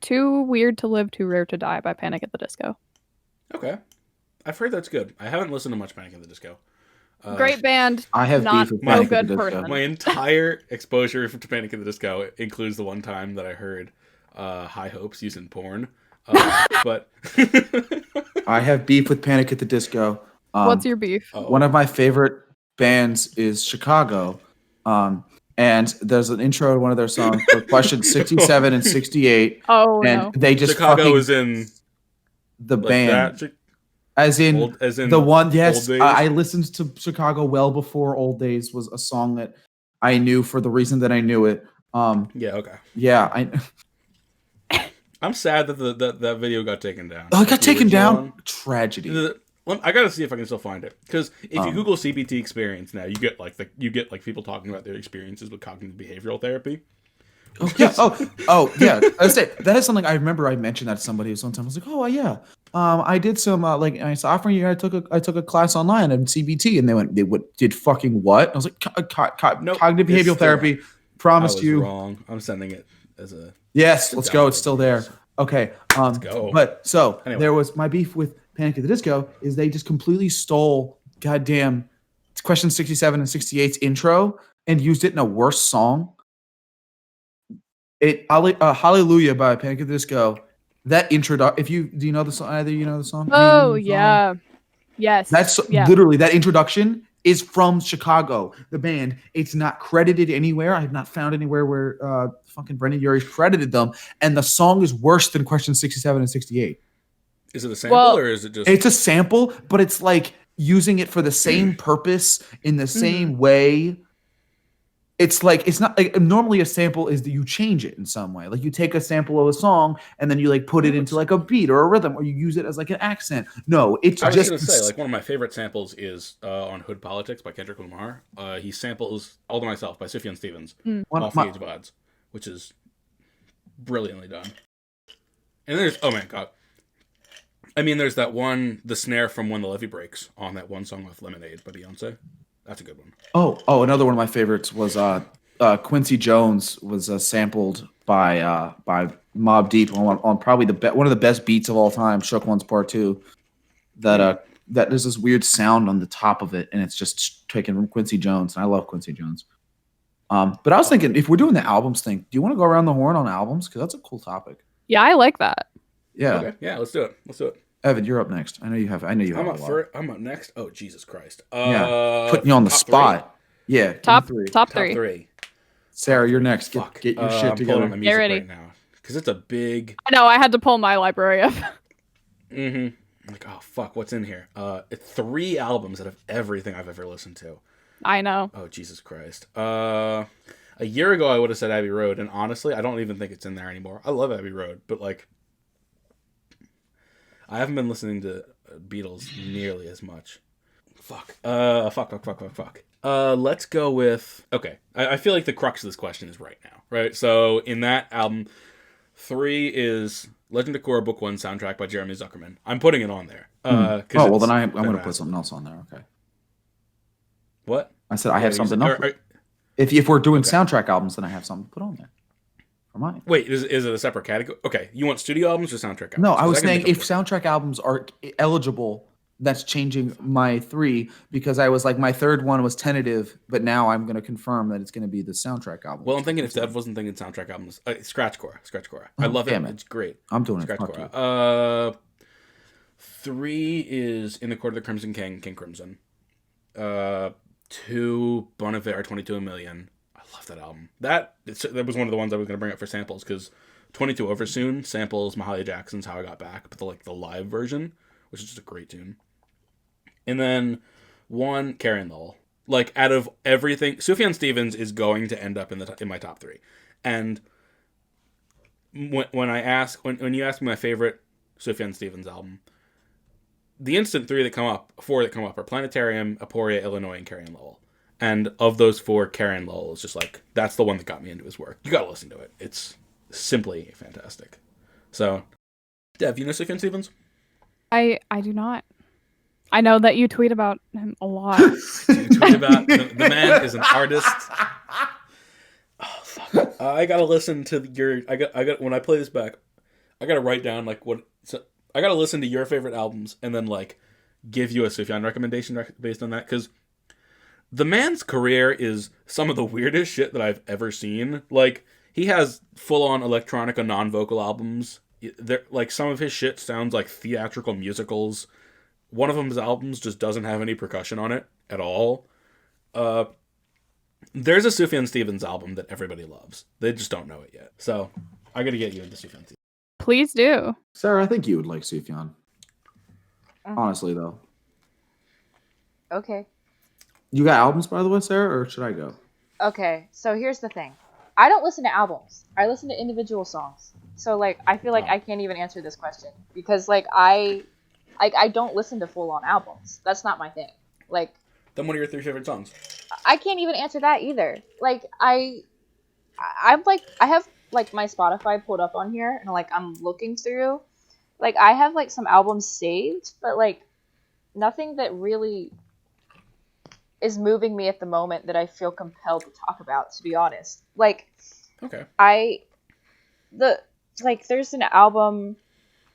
Weird to Live, Too Rare to Die by Panic at the Disco. Okay, I've heard that's good. I haven't listened to much Panic at the Disco. Great band. I have not beef with no Panic good at the Disco. person. My entire exposure to Panic at the Disco includes the one time that I heard High Hopes using porn. But I have beef with Panic at the Disco. What's your beef? One of my favorite bands is Chicago. And there's an intro to one of their songs for question 67 and 68. Oh, and no. they just Chicago is in the like band. that? As in the one, yes. Old Days? I listened to Chicago well before Old Days was a song that I knew for the reason that I knew it. Yeah, okay. Yeah, I'm sad that that video got taken down. Oh, it got taken down? One. Tragedy. I gotta see if I can still find it, because if you Google CBT experience now, you get like people talking about their experiences with cognitive behavioral therapy. Oh yeah. Yeah. I say that is something I remember. I mentioned that to somebody one time. I was like, oh yeah. I did some I sophomore year. I took a class online on CBT, and they did fucking what? I was like, Nope, cognitive behavioral therapy. Promised you. Wrong. I'm sending it as a. Yes, let's go. It's still there. Okay. Let's go. But so Anyway. there was my beef with Panic at the Disco is they just completely stole goddamn question 67 and 68's intro and used it in a worse song. Hallelujah by Panic at the Disco. That intro, do you know the song? Either you know the song? Oh yeah, yes. That's literally that introduction is from Chicago, the band. It's not credited anywhere. I have not found anywhere where fucking Brendan Urie's credited them, and the song is worse than question 67 and 68. Is it a sample or is it just? It's a sample, but it's like using it for the same purpose in the same way. It's like it's not like normally a sample is that you change it in some way. Like you take a sample of a song and then you like put it into like a beat or a rhythm, or you use it as like an accent. No, it's I was just gonna say like one of my favorite samples is on Hood Politics by Kendrick Lamar. He samples All to Myself by Sufjan Stevens off the Age of Odds, which is brilliantly done. And there's there's that one, the snare from When the Levee Breaks on that one song with Lemonade by Beyonce. That's a good one. Oh, another one of my favorites was Quincy Jones was sampled by Mobb Deep on probably one of the best beats of all time, Shook Ones Part 2. That there's this weird sound on the top of it, and it's just taken from Quincy Jones, and I love Quincy Jones. But I was thinking, if we're doing the albums thing, do you want to go around the horn on albums? Because that's a cool topic. Yeah, I like that. Yeah. Okay. Yeah, let's do it. Evan, you're up next. I know you have. I'm up next. Oh, Jesus Christ. Putting you on the spot. 3. Yeah. Top Top 3. 3. Sarah, you're next. Get your shit I'm together. pulling my music right now because it's a big. I know. I had to pull my library up. Like, oh fuck, what's in here? 3 albums that have everything I've ever listened to. I know. Oh Jesus Christ. A year ago I would have said Abbey Road, and honestly, I don't even think it's in there anymore. I love Abbey Road, but like, I haven't been listening to Beatles nearly as much. Fuck. Let's go with... Okay. I feel like the crux of this question is right now, right? So, in that album, 3 is Legend of Korra Book 1 soundtrack by Jeremy Zuckerman. I'm putting it on there. Well, then I'm going to put something else on there, okay. What? I said I have something else. If we're doing soundtrack albums, then I have something to put on there. For mine. Wait, is it a separate category? Okay, you want studio albums or soundtrack albums? No, I was saying if soundtrack albums are eligible, that's changing my 3 because I was like my third one was tentative, but now I'm going to confirm that it's going to be the soundtrack album. Well, I'm thinking if Dev wasn't thinking soundtrack albums, Scratch Core. I love it. It's great. I'm doing Scratch it. Core. 3 is In the Court of the Crimson King, King Crimson. 2, Bon Iver, 22 a Million. I love that album. That was one of the ones I was going to bring up for samples because 22 Over Soon samples Mahalia Jackson's How I Got Back, but the live version, which is just a great tune. And then 1, Carrie and Lowell. Like, out of everything, Sufjan Stevens is going to end up in my top 3. And when you ask me my favorite Sufjan Stevens album, the instant 4 that come up are Planetarium, Aporia, Illinois, and Carrie and Lowell. And of those 4, Carrie and Lowell is just like, that's the one that got me into his work. You gotta listen to it. It's simply fantastic. So, Dev, you know Sufjan Stevens? I do not. I know that you tweet about him a lot. You tweet about the man is an artist. Oh fuck! I gotta listen to when I play this back. I gotta write down I gotta listen to your favorite albums and then give you a Sufjan recommendation based on that because the man's career is some of the weirdest shit that I've ever seen. Like, he has full on electronica non-vocal albums. Some of his shit sounds like theatrical musicals. One of his albums just doesn't have any percussion on it at all. There's a Sufjan Stevens album that everybody loves. They just don't know it yet. So I gotta get you into Sufjan Stevens. Please do. Sarah, I think you would like Sufjan. Honestly, though. Okay. You got albums, by the way, Sarah, or should I go? Okay, so here's the thing. I don't listen to albums. I listen to individual songs. So, I feel like I can't even answer this question. Because, I don't listen to full-on albums. That's not my thing. Then what are your 3 favorite songs? I can't even answer that either. I have my Spotify pulled up on here, and I'm looking through. I have some albums saved, but nothing that really is moving me at the moment that I feel compelled to talk about, to be honest. Okay. There's an album,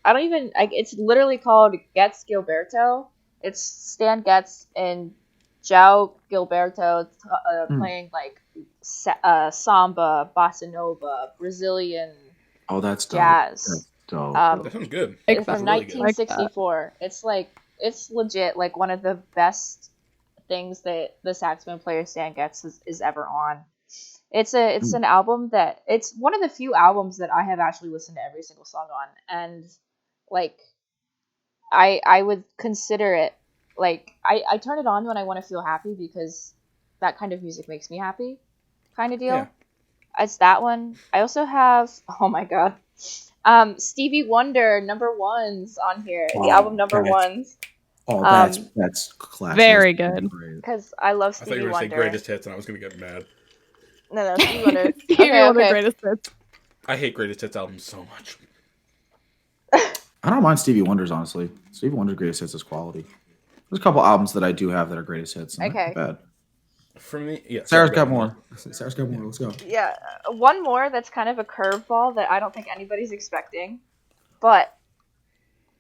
it's literally called Getz Gilberto. It's Stan Getz and João Gilberto playing samba, bossa nova, Brazilian that's jazz. That's dope. That sounds good. It's from 1964. It's it's legit one of the best things that the saxophone player Stan Getz is ever on. It's an album that it's one of the few albums that I have actually listened to every single song on, and I would consider it I turn it on when I want to feel happy because that kind of music makes me happy, kind of deal. Yeah. It's that one. I also have my god, Stevie Wonder #1s on here. The album #1s. Oh, that's classic. Very good. Because I love I thought Stevie you were going to say Wonder. greatest hits, and I was going to get mad. No, Stevie Wonder. Stevie Wonder, okay. greatest hits. I hate greatest hits albums so much. I don't mind Stevie Wonder's, honestly. Stevie Wonder's greatest hits is quality. There's a couple albums that I do have that are greatest hits. Okay. Not bad. For me, yeah. Sarah's got more. Sarah's got more. Let's go. Yeah, one more that's kind of a curveball that I don't think anybody's expecting. But,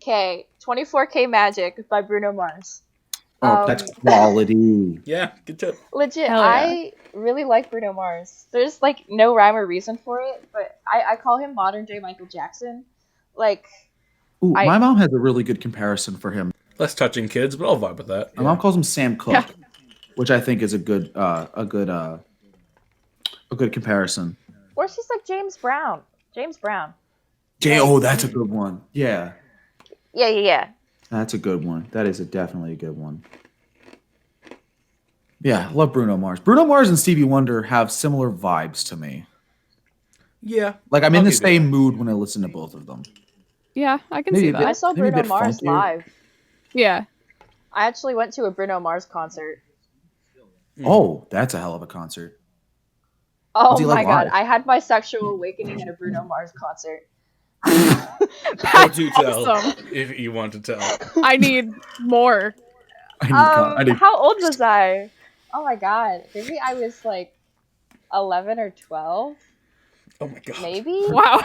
24K Magic by Bruno Mars. Oh, that's quality. Yeah, good tip. Legit, Hell yeah. I really like Bruno Mars. There's no rhyme or reason for it, but I call him modern day Michael Jackson. Ooh, my mom has a really good comparison for him. Less touching kids, but I'll vibe with that. My mom calls him Sam Cooke, which I think is a good comparison. Or she's like James Brown. Oh, that's a good one. Yeah. Yeah. That's a good one. That is definitely a good one. Yeah, I love Bruno Mars. Bruno Mars and Stevie Wonder have similar vibes to me. Yeah. I'm in the same mood when I listen to both of them. Yeah, I can see that. I saw Bruno Mars live. Yeah. I actually went to a Bruno Mars concert. Oh, that's a hell of a concert. Oh my god, I had my sexual awakening at a Bruno Mars concert. Do tell awesome. if you want to tell. I need more. How old was I? Oh my god, maybe I was 11 or 12. Oh my god. Maybe. Wow.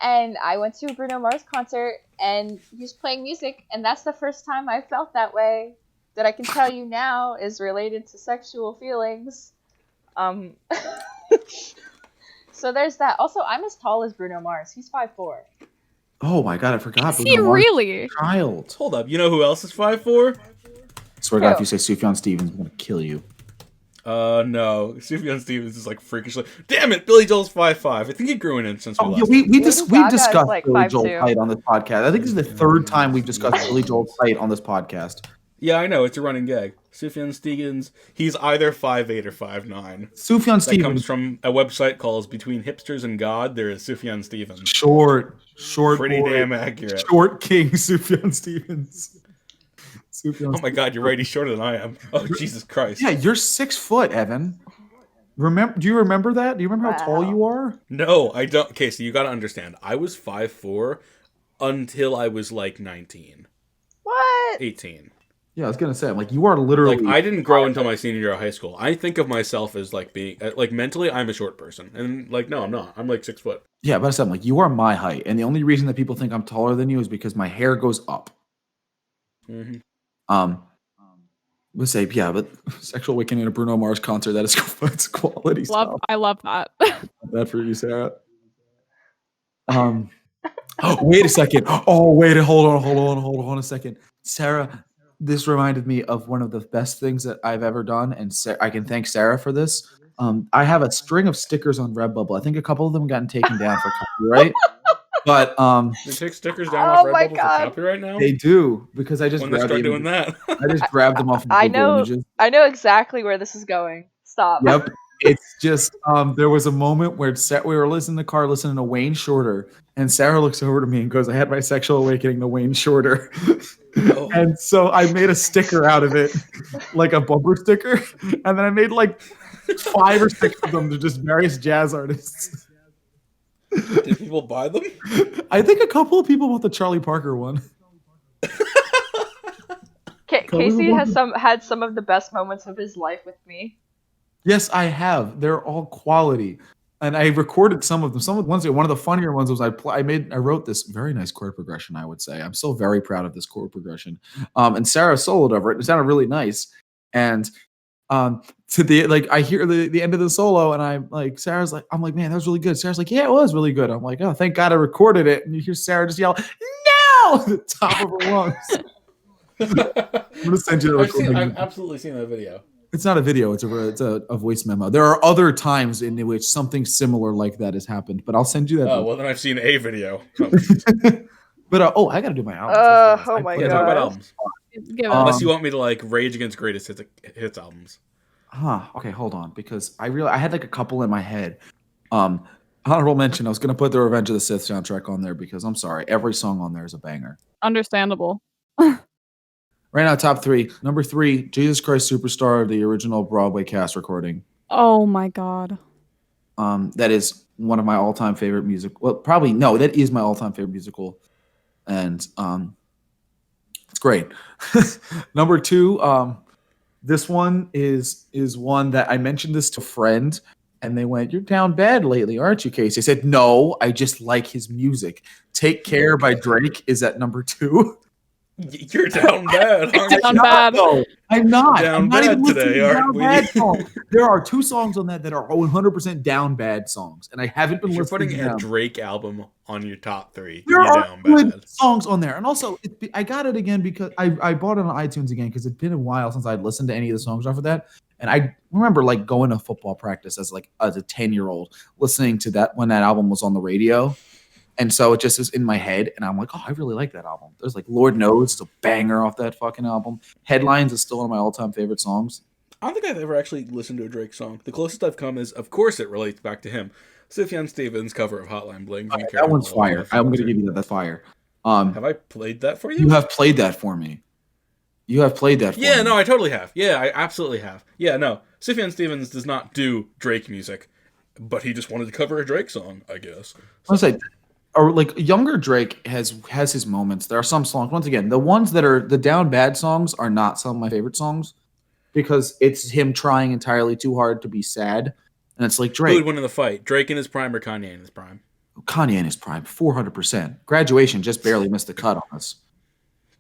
And I went to a Bruno Mars concert, and he was playing music, and that's the first time I felt that way. That I can tell you now is related to sexual feelings. So there's that. Also, I'm as tall as Bruno Mars. He's 5'4". Oh my god, I forgot. Is he really? Child. Hold up. You know who else is 5'4"? Swear to God, if you say Sufjan Stevens, I'm gonna kill you. No. Sufjan Stevens is like freakishly. Damn it, Billy Joel's 5'5". I think he grew an inch since we last. We've discussed like Billy 5'2". Joel's height on this podcast. I think this is the third time we've discussed Billy Joel's height on this podcast. Yeah, I know. It's a running gag. Sufjan Stevens, he's either 5'8" or 5'9". Sufjan Stevens. That comes from a website called Between Hipsters and God. There is Sufjan Stevens. Short. Pretty boy. damn accurate. Short king Sufjan Stevens. Oh my god, you're right. He's shorter than I am. Oh, Jesus Christ. Yeah, you're 6 foot, Evan. Do you remember that? Do you remember how tall you are? No, I don't. Okay, so you got to understand. I was 5'4" until I was like 19. What? 18. Yeah, I was gonna say, I'm like, you are literally. Like, I didn't grow until my senior year of high school. I think of myself as like being like mentally, I'm a short person, and like, no, I'm not. I'm like 6 foot. Yeah, but I said, I'm like, you are my height, and the only reason that people think I'm taller than you is because my hair goes up. Mm-hmm. We'll say, yeah, but Sexual Awakening at a Bruno Mars concert, that is it's quality stuff. I love that. That for you, Sarah. Oh, wait a second. Oh, wait, hold on a second. Sarah, this reminded me of one of the best things that I've ever done, and I can thank Sarah for this. I have a string of stickers on Redbubble. I think a couple of them gotten taken down for copyright. But they take stickers down off Redbubble for copyright now? They do, because I just when they start doing that. I just grabbed them off of Google Images. I know exactly where this is going. Stop. Yep. It's just there was a moment where we were listening in the car, listening to Wayne Shorter, and Sarah looks over to me and goes, "I had my sexual awakening to Wayne Shorter." Oh. And so I made a sticker out of it, like a bumper sticker, and then I made like 5 or 6 of them to just various jazz artists. Did people buy them? I think a couple of people bought the Charlie Parker one. Casey has had some of the best moments of his life with me. Yes, I have. They're all quality, and I recorded some of them. Some of the ones, one of the funnier ones was I wrote this very nice chord progression. I would say I'm still very proud of this chord progression. And Sarah soloed over it. It sounded really nice. And to the I hear the end of the solo, and I'm like, I'm like, man, that was really good. Sarah's like, yeah, it was really good. I'm like, oh, thank God I recorded it. And you hear Sarah just yell, no, at the top of her lungs. I'm gonna send you the recording. I've absolutely seen that video. It's not a video. It's a voice memo. There are other times in which something similar like that has happened, but I'll send you that. Oh, well, then I've seen a video. But I got to do my album. Oh my God. Talk about albums. Unless you want me to like rage against greatest hits albums. Okay, hold on, because I had like a couple in my head. Honorable mention. I was gonna put the Revenge of the Sith soundtrack on there because I'm sorry, every song on there is a banger. Understandable. Right now, top 3. Number 3, Jesus Christ Superstar, the original Broadway cast recording. Oh my God. That is one of my all-time favorite music. Well, probably no, that is my all-time favorite musical, and it's great. Number 2, this one is one that I mentioned this to a friend, and they went, "You're down bad lately, aren't you, Casey?" I said, "No, I just like his music." "Take Care" by Drake is at number 2. You're down bad, aren't you? Down bad. No, I'm not. Down I'm not bad even listening today, to aren't down we? bad songs. There are 2 songs on that are 100% down bad songs, and I haven't been You're listening putting to them. a Drake album on your top 3. There You're are down good bad. songs on there, and also I got it again because I bought it on iTunes again because it'd been a while since I'd listened to any of the songs off of that, and I remember like going to football practice as a 10-year-old listening to that when that album was on the radio. And so it just is in my head, and I'm like, oh, I really like that album. There's like Lord Knows, it's a banger off that fucking album. Headlines is still one of my all-time favorite songs. I don't think I've ever actually listened to a Drake song. The closest I've come is, of course, it relates back to him. Sufjan Stevens' cover of Hotline Bling. That one's fire. I'm going to give you that. That's fire. Have I played that for you? You have played that for me. Yeah, no, I totally have. Yeah, I absolutely have. Yeah, no. Sufjan Stevens does not do Drake music, but he just wanted to cover a Drake song, I guess. I'll say, or like younger Drake has his moments. There are some songs. Once again, the ones that are the down bad songs are not some of my favorite songs because it's him trying entirely too hard to be sad, and it's like Drake. Who would win in the fight? Drake in his prime or Kanye in his prime? Kanye in his prime, 400%. Graduation just barely missed the cut on us.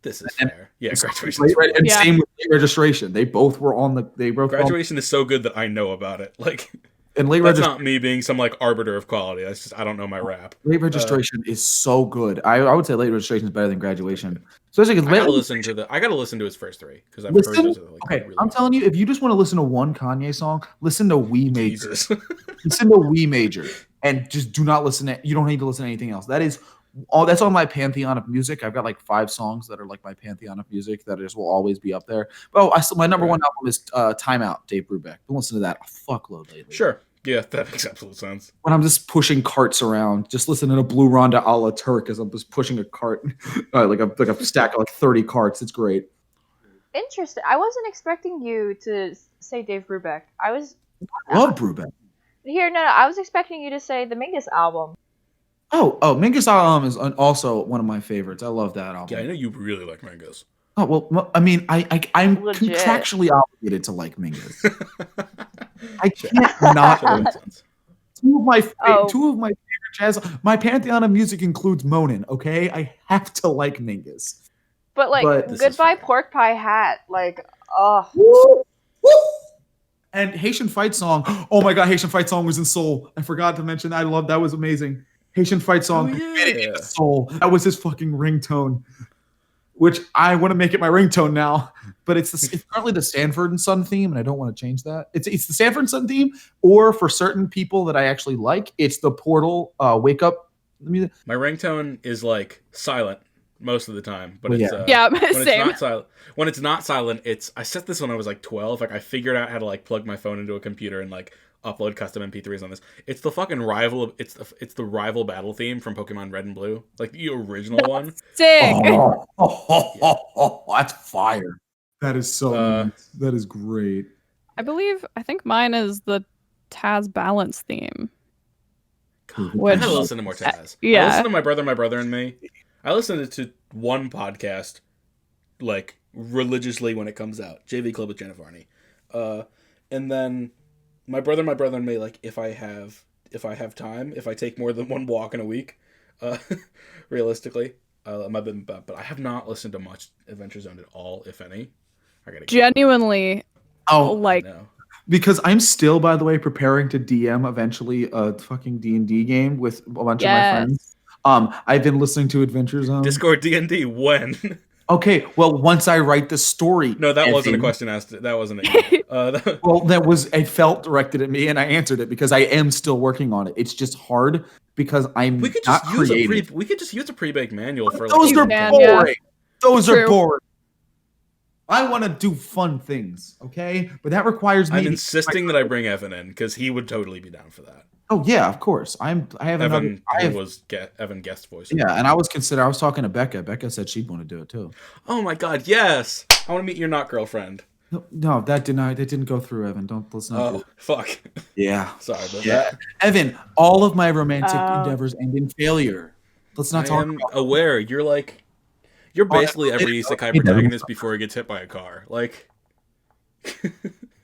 This is fair. Yeah, Graduation. And same with Late Registration. They both were on the. Graduation is so good that I know about it. Like, and Late that's not me being some like arbiter of quality. That's just I don't know my rap. Late Registration is so good. I would say Late Registration is better than Graduation. Especially because I gotta listen to his first three because I've heard those are like okay. really I'm telling you, if you just want to listen to one Kanye song, listen to We Major. Listen to We Major, and just do not listen to. You don't need to listen to anything else. That's on my pantheon of music. I've got like 5 songs that are like my pantheon of music that just will always be up there. Oh, my number one album is Time Out, Dave Brubeck. Been listening to that a fuckload lately. Sure. Yeah, that makes absolute sense. When I'm just pushing carts around, just listening to Blue Ronda a la Turk as I'm just pushing a cart, like a stack of like 30 carts. It's great. Interesting. I wasn't expecting you to say Dave Brubeck. I love Brubeck. No. I was expecting you to say the Mingus album. Oh, Mingus album is also one of my favorites. I love that album. Yeah, I know you really like Mingus. Oh well, I mean, I'm Legit. contractually obligated to like Mingus. I can't not. Two of my favorite jazz. My pantheon of music includes Monin. Okay, I have to like Mingus. But Goodbye Pork Pie Hat, like, oh. Woo! And Haitian Fight Song. Oh my God, Haitian Fight Song was in Soul. I forgot to mention that. I love that. Was amazing. Haitian Fight Song. Soul. That was his fucking ringtone. Which I want to make it my ringtone now, but it's currently the Sanford and Son theme, and I don't want to change that. It's the Sanford and Son theme, or for certain people that I actually like, it's the Portal Wake Up. My ringtone is like silent most of the time, but it's same. It's not silent. When it's not silent, I set this when I was like 12. Like I figured out how to like plug my phone into a computer and like upload custom MP3s on this. It's the fucking rival. It's the rival battle theme from Pokemon Red and Blue, like the original one. Sick. That's fire. That is so. Nice. That is great. I think mine is the Taz Balance theme. God, I gotta listen to more Taz. Yeah. I listen to My Brother and Me. I listened to one podcast like religiously when it comes out. JV Club with Jenna Varney. And then My Brother and Me, like if I have time, if I take more than one walk in a week, realistically. But I have not listened to much Adventure Zone at all, if any. Genuinely. Because I'm still, by the way, preparing to DM eventually a fucking D&D game with a bunch of my friends. I've been listening to Adventure Zone. Discord D&D, when? Okay, well, once I write the story. No, that wasn't a question asked. That wasn't it. Well, that was a felt directed at me, and I answered it because I am still working on it. It's just hard because I'm not creative. We could just use a pre-baked manual for those are boring. Yeah. Those are boring. I want to do fun things, okay? But that requires me. I'm insisting that I bring Evan in because he would totally be down for that. Oh yeah, of course. Evan guest voice. Yeah, and I was talking to Becca. Becca said she'd want to do it too. Oh my God, yes! I want to meet your not girlfriend. No, that didn't go through, Evan. Don't listen. Oh fuck. Yeah. Sorry about that. Evan, all of my romantic endeavors end in failure. Let's not talk. I'm aware. You're basically every isekai protagonist before he gets hit by a car. Like.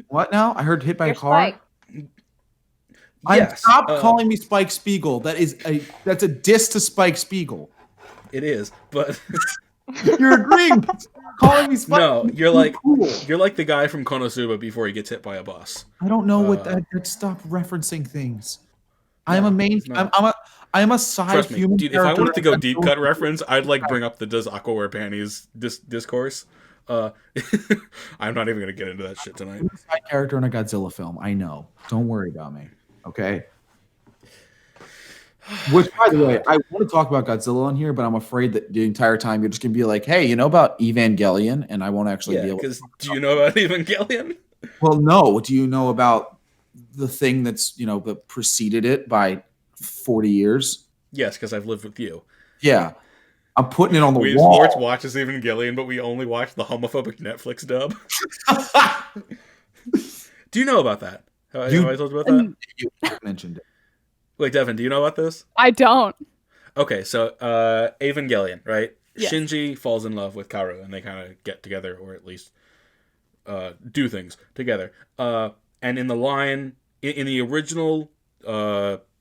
What now? I heard hit by a car. Spike. Yes. Stop calling me Spike Spiegel. That's a diss to Spike Spiegel. It is, but you're agreeing. Calling me Spike. No, you're like the guy from Konosuba before he gets hit by a bus. I don't know what that. Stop referencing things. I'm a side human. Dude, if I wanted to go deep cut reference, I'd like bring up the does Aqua wear panties discourse. I'm not even gonna get into that shit tonight. I'm a side character in a Godzilla film. I know. Don't worry about me. Okay. Which, by the way, I want to talk about Godzilla on here, but I'm afraid that the entire time you're just gonna be like, "Hey, you know about Evangelion?" And I won't actually be able. Because do you know about Evangelion? Well, no. Do you know about the thing that preceded it by 40 years? Yes, because I've lived with you. Yeah. I'm putting it on the wall. Sports watches Evangelion, but we only watch the homophobic Netflix dub. Do you know about that? Have I told you about that? You mentioned it. Wait, Devin, do you know about this? I don't. Okay, so Evangelion, right? Yes. Shinji falls in love with Kaoru, and they kind of get together, or at least do things together. And in the line, in the original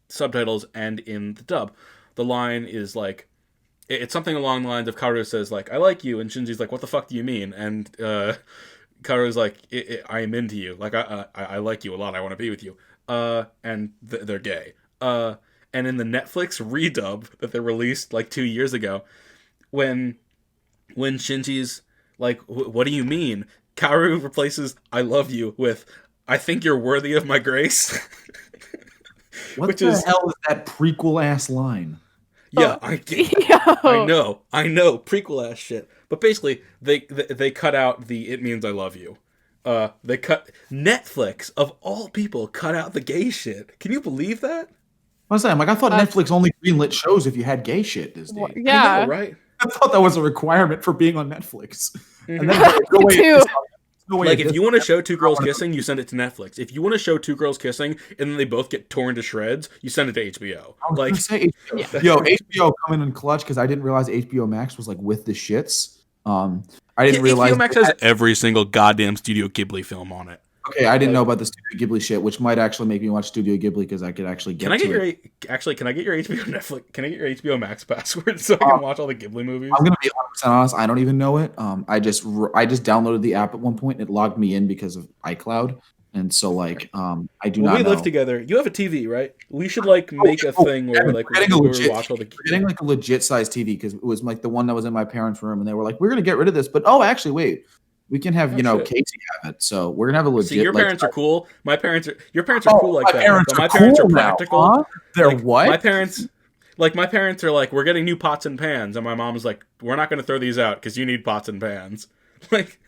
subtitles and in the dub. The line is like, it's something along the lines of Kaoru says like, "I like you," and Shinji's like, "What the fuck do you mean?" And Kaoru's like, "I am into you. Like I like you a lot. I want to be with you." And they're gay. And in the Netflix redub that they released like 2 years ago, when Shinji's like, "What do you mean?" Kaoru replaces "I love you" with "I think you're worthy of my grace." What the hell is that prequel ass line? Yeah, I know, prequel ass shit. But basically, they cut out the "it means I love you." They cut Netflix of all people cut out the gay shit. Can you believe that? I was saying, like, I thought Netflix only greenlit shows if you had gay shit these days. Yeah, I know, right? I thought that was a requirement for being on Netflix. Mm-hmm. And then Like, if you want to show two girls kissing, you send it to Netflix. If you want to show two girls kissing and then they both get torn to shreds, you send it to HBO. I was gonna say HBO. Yo, HBO coming in clutch because I didn't realize HBO Max was like with the shits. I didn't realize HBO Max has every single goddamn Studio Ghibli film on it. Okay, I didn't know about the Studio Ghibli shit, which might actually make me watch Studio Ghibli because I could actually get. Can I get your HBO Netflix? Can I get your HBO Max password so I can watch all the Ghibli movies? I'm gonna be 100% honest. I don't even know it. I just downloaded the app at one point. And it logged me in because of iCloud, and so like I do not. We live together. You have a TV, right? We should like make a thing where like we watch all the. We're getting like a legit size TV because it was like the one that was in my parents' room, and they were like, "We're gonna get rid of this," but actually, wait. We can have, Casey have it. So we're gonna have a legit. See, your parents are cool. Your parents are cool like that. But my parents are practical. Huh? They're like, what? My parents are like, we're getting new pots and pans, and my mom's like, we're not gonna throw these out because you need pots and pans. Like,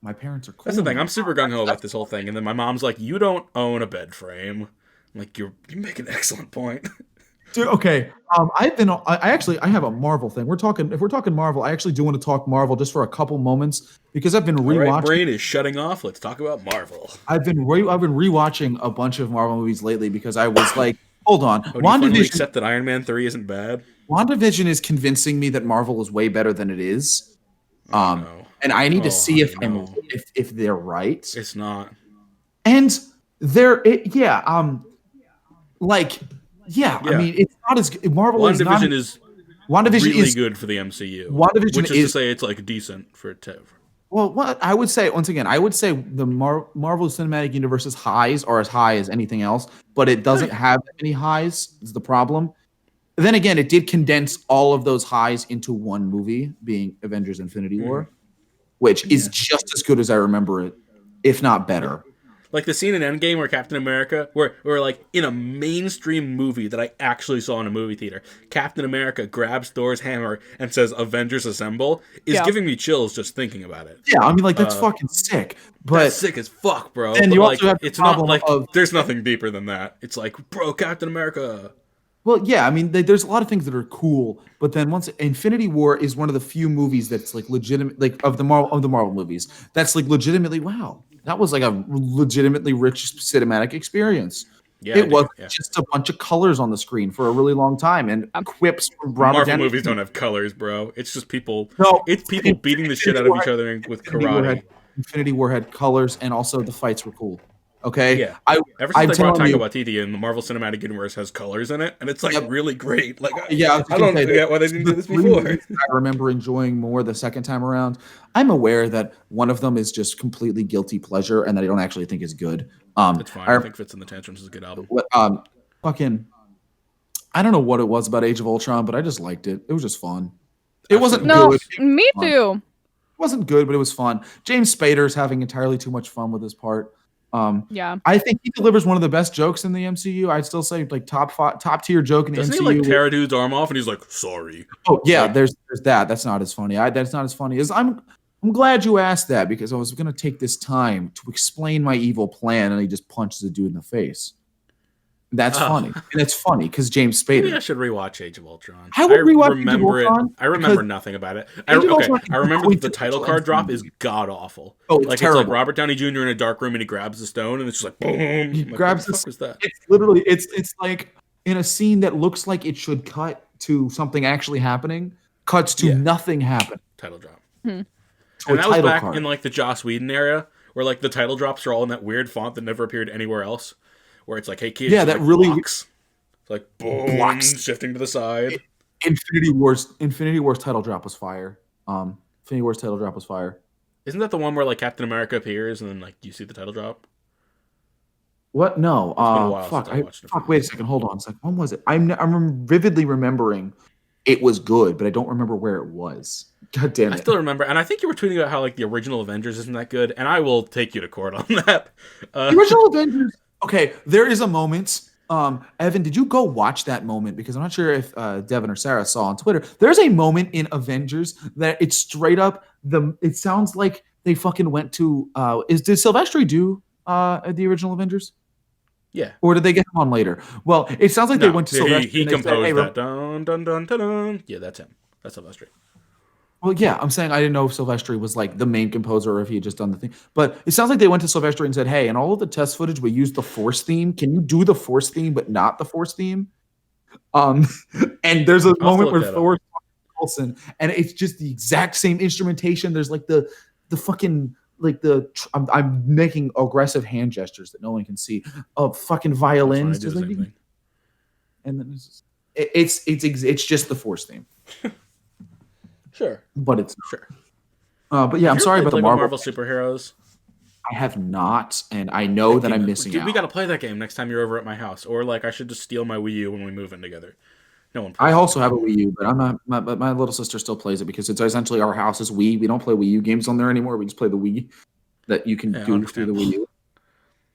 my parents are cool. That's the thing. I'm super gung ho about this whole thing, and then my mom's like, you don't own a bed frame. I'm like, you make an excellent point. Dude, okay. I have a Marvel thing. If we're talking Marvel, I actually do want to talk Marvel just for a couple moments because I've been rewatching. Right, brain is shutting off. Let's talk about Marvel. I've been rewatching a bunch of Marvel movies lately because I was like, hold on. Do you finally accept that Iron Man 3 isn't bad? WandaVision is convincing me that Marvel is way better than it is. And I need to see if they're right. It's not. And I mean, it's not as Marvel is not. WandaVision really good for the MCU. WandaVision which is to say it's like decent for it to. Well, what I would say once again, the Marvel Cinematic Universe's highs are as high as anything else, but it doesn't have any highs. Is the problem? Then again, it did condense all of those highs into one movie, being Avengers: Infinity War, which is just as good as I remember it, if not better. Like the scene in Endgame where Captain America, where like in a mainstream movie that I actually saw in a movie theater, Captain America grabs Thor's hammer and says "Avengers Assemble" is giving me chills just thinking about it. Yeah, I mean, like that's fucking sick. But that's sick as fuck, bro. And you also have it's not like there's nothing deeper than that. It's like, bro, Captain America. Well, yeah, I mean, there's a lot of things that are cool, but then once Infinity War is one of the few movies that's like legitimate, like of the Marvel movies, that's like legitimately wow. That was like a legitimately rich cinematic experience. Yeah, it was just a bunch of colors on the screen for a really long time, and quips from Robert Marvel movies don't have colors, bro. It's just people. No, it's people beating the shit out of each other with karate. Infinity War had colors, and also the fights were cool. Okay. Yeah. Ever since they brought Taika Waititi in, the Marvel Cinematic Universe has colors in it, and it's like really great. Like, I don't get why they didn't do this before. I remember enjoying more the second time around. I'm aware that one of them is just completely guilty pleasure, and that I don't actually think is good. That's fine. I think Fits in the Tantrums is a good album. I don't know what it was about Age of Ultron, but I just liked it. It was just fun. It wasn't good. Me too. It wasn't good, but it was fun. James Spader's having entirely too much fun with his part. I think he delivers one of the best jokes in the MCU. I'd still say like top tier joke in the MCU. Doesn't he like tear a dude's arm off and he's like, sorry? Oh yeah, there's that. That's not as funny. That's not as funny as I'm glad you asked that because I was gonna take this time to explain my evil plan, and he just punches a dude in the face. That's funny, and it's funny because James Spader. Maybe I should rewatch Age of Ultron. I would rewatch Age of Ultron. I remember nothing about it. I remember the title card drop is god awful. Oh, it's terrible. It's like Robert Downey Jr. in a dark room and he grabs the stone and it's just like boom. He grabs the fuck was that? It's literally it's like in a scene that looks like it should cut to something actually happening, cuts to nothing happening. Title drop. Hmm. And that was back in like the Joss Whedon era, where like the title drops are all in that weird font that never appeared anywhere else. Where it's like, hey kids, that really. It's like boom, blocks. shifting to the side. Infinity Wars title drop was fire. Infinity Wars title drop was fire. Isn't that the one where like Captain America appears and then like you see the title drop? What? No. It's been a while Fuck. since I watched it. Fuck. Wait a second. Hold on. It's like, when was it? I'm vividly remembering it was good, but I don't remember where it was. God damn it. I still remember, and I think you were tweeting about how like the original Avengers isn't that good, and I will take you to court on that. The original Avengers. Okay, there is a moment. Evan, did you go watch that moment? Because I'm not sure if Devin or Sarah saw on Twitter. There's a moment in Avengers that it's straight up it sounds like they fucking went to did Silvestri do the original Avengers? Yeah. Or did they get him on later? Well, it sounds like they went to Silvestri. He composed that. Dun, dun, dun, dun, dun. Yeah, that's him. That's Silvestri. Well, yeah, I'm saying I didn't know if Silvestri was like the main composer or if he had just done the thing. But it sounds like they went to Silvestri and said, hey, in all of the test footage, we used the Force theme. Can you do the Force theme, but not the Force theme? And there's a moment where Thor's Coulson, and it's just the exact same instrumentation. There's like the fucking like I'm making aggressive hand gestures that no one can see of fucking violins. Just like, and then it's just the Force theme. Sure, but it's sure. But yeah, I'm sorry about the Marvel superheroes. I have not, and I know that I'm missing out. We got to play that game next time you're over at my house, or like I should just steal my Wii U when we move in together. No one. I also have a Wii U, but I'm not. But my little sister still plays it because it's essentially our house's Wii. We don't play Wii U games on there anymore. We just play the Wii that you can do through the Wii U.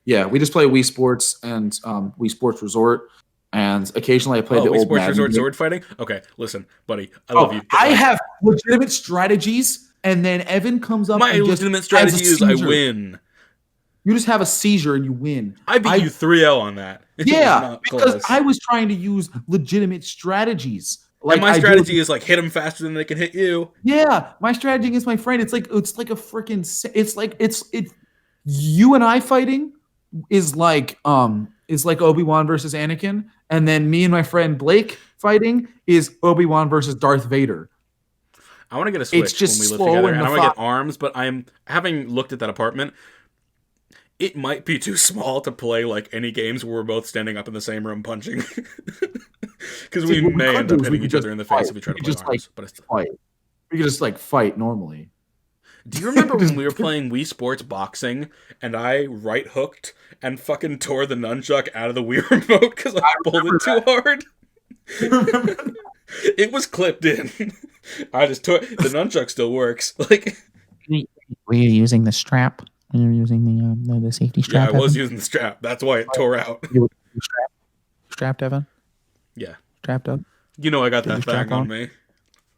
Yeah, we just play Wii Sports and Wii Sports Resort. And occasionally I play the Wii old Sports Madden Resort game. sword fighting. Okay, listen, buddy, I love you. I have legitimate strategies, and then Evan comes up. My legitimate strategy is I win. You just have a seizure and you win. I beat you 3-0 on that. Yeah, because I was trying to use legitimate strateries. Like, and my strategy is like hit them faster than they can hit you. Yeah, my strategy against my friend. It's like a freaking. It's you and I fighting is like Obi-Wan versus Anakin, and then me and my friend Blake fighting is Obi-Wan versus Darth Vader. I want to get a Switch it's just when we live slow together, and and I want to get arms, but I'm having looked at that apartment. It might be too small to play like any games where we're both standing up in the same room punching, because we may end up hitting each other in the face if we try to play arms. But it's fight. We could just like fight normally. Do you remember when we were playing Wii Sports Boxing and I right hooked and fucking tore the nunchuck out of the Wii remote because I pulled it too hard? It was clipped in. I just tore the nunchuck still works. Like, were you using the strap? When you were using the safety strap? Yeah, I was using the strap. That's why it tore out. You strapped, Evan? Yeah. Strapped up? You know I got that thing on me.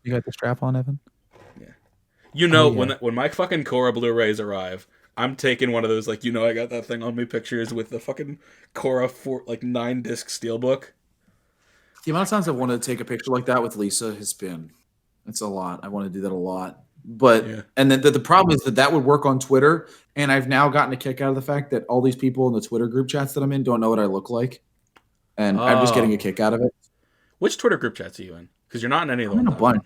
You got the strap on, Evan? Yeah. You know, when my fucking Korra Blu-rays arrive, I'm taking one of those, like, you know I got that thing on me pictures with the fucking Korra 9-disc steelbook. The amount of times I've wanted to take a picture like that with Lisa has been, it's a lot. I want to do that a lot. But, and then the problem is that would work on Twitter, and I've now gotten a kick out of the fact that all these people in the Twitter group chats that I'm in don't know what I look like. And I'm just getting a kick out of it. Which Twitter group chats are you in? Because you're not in any of them. I'm in a bunch.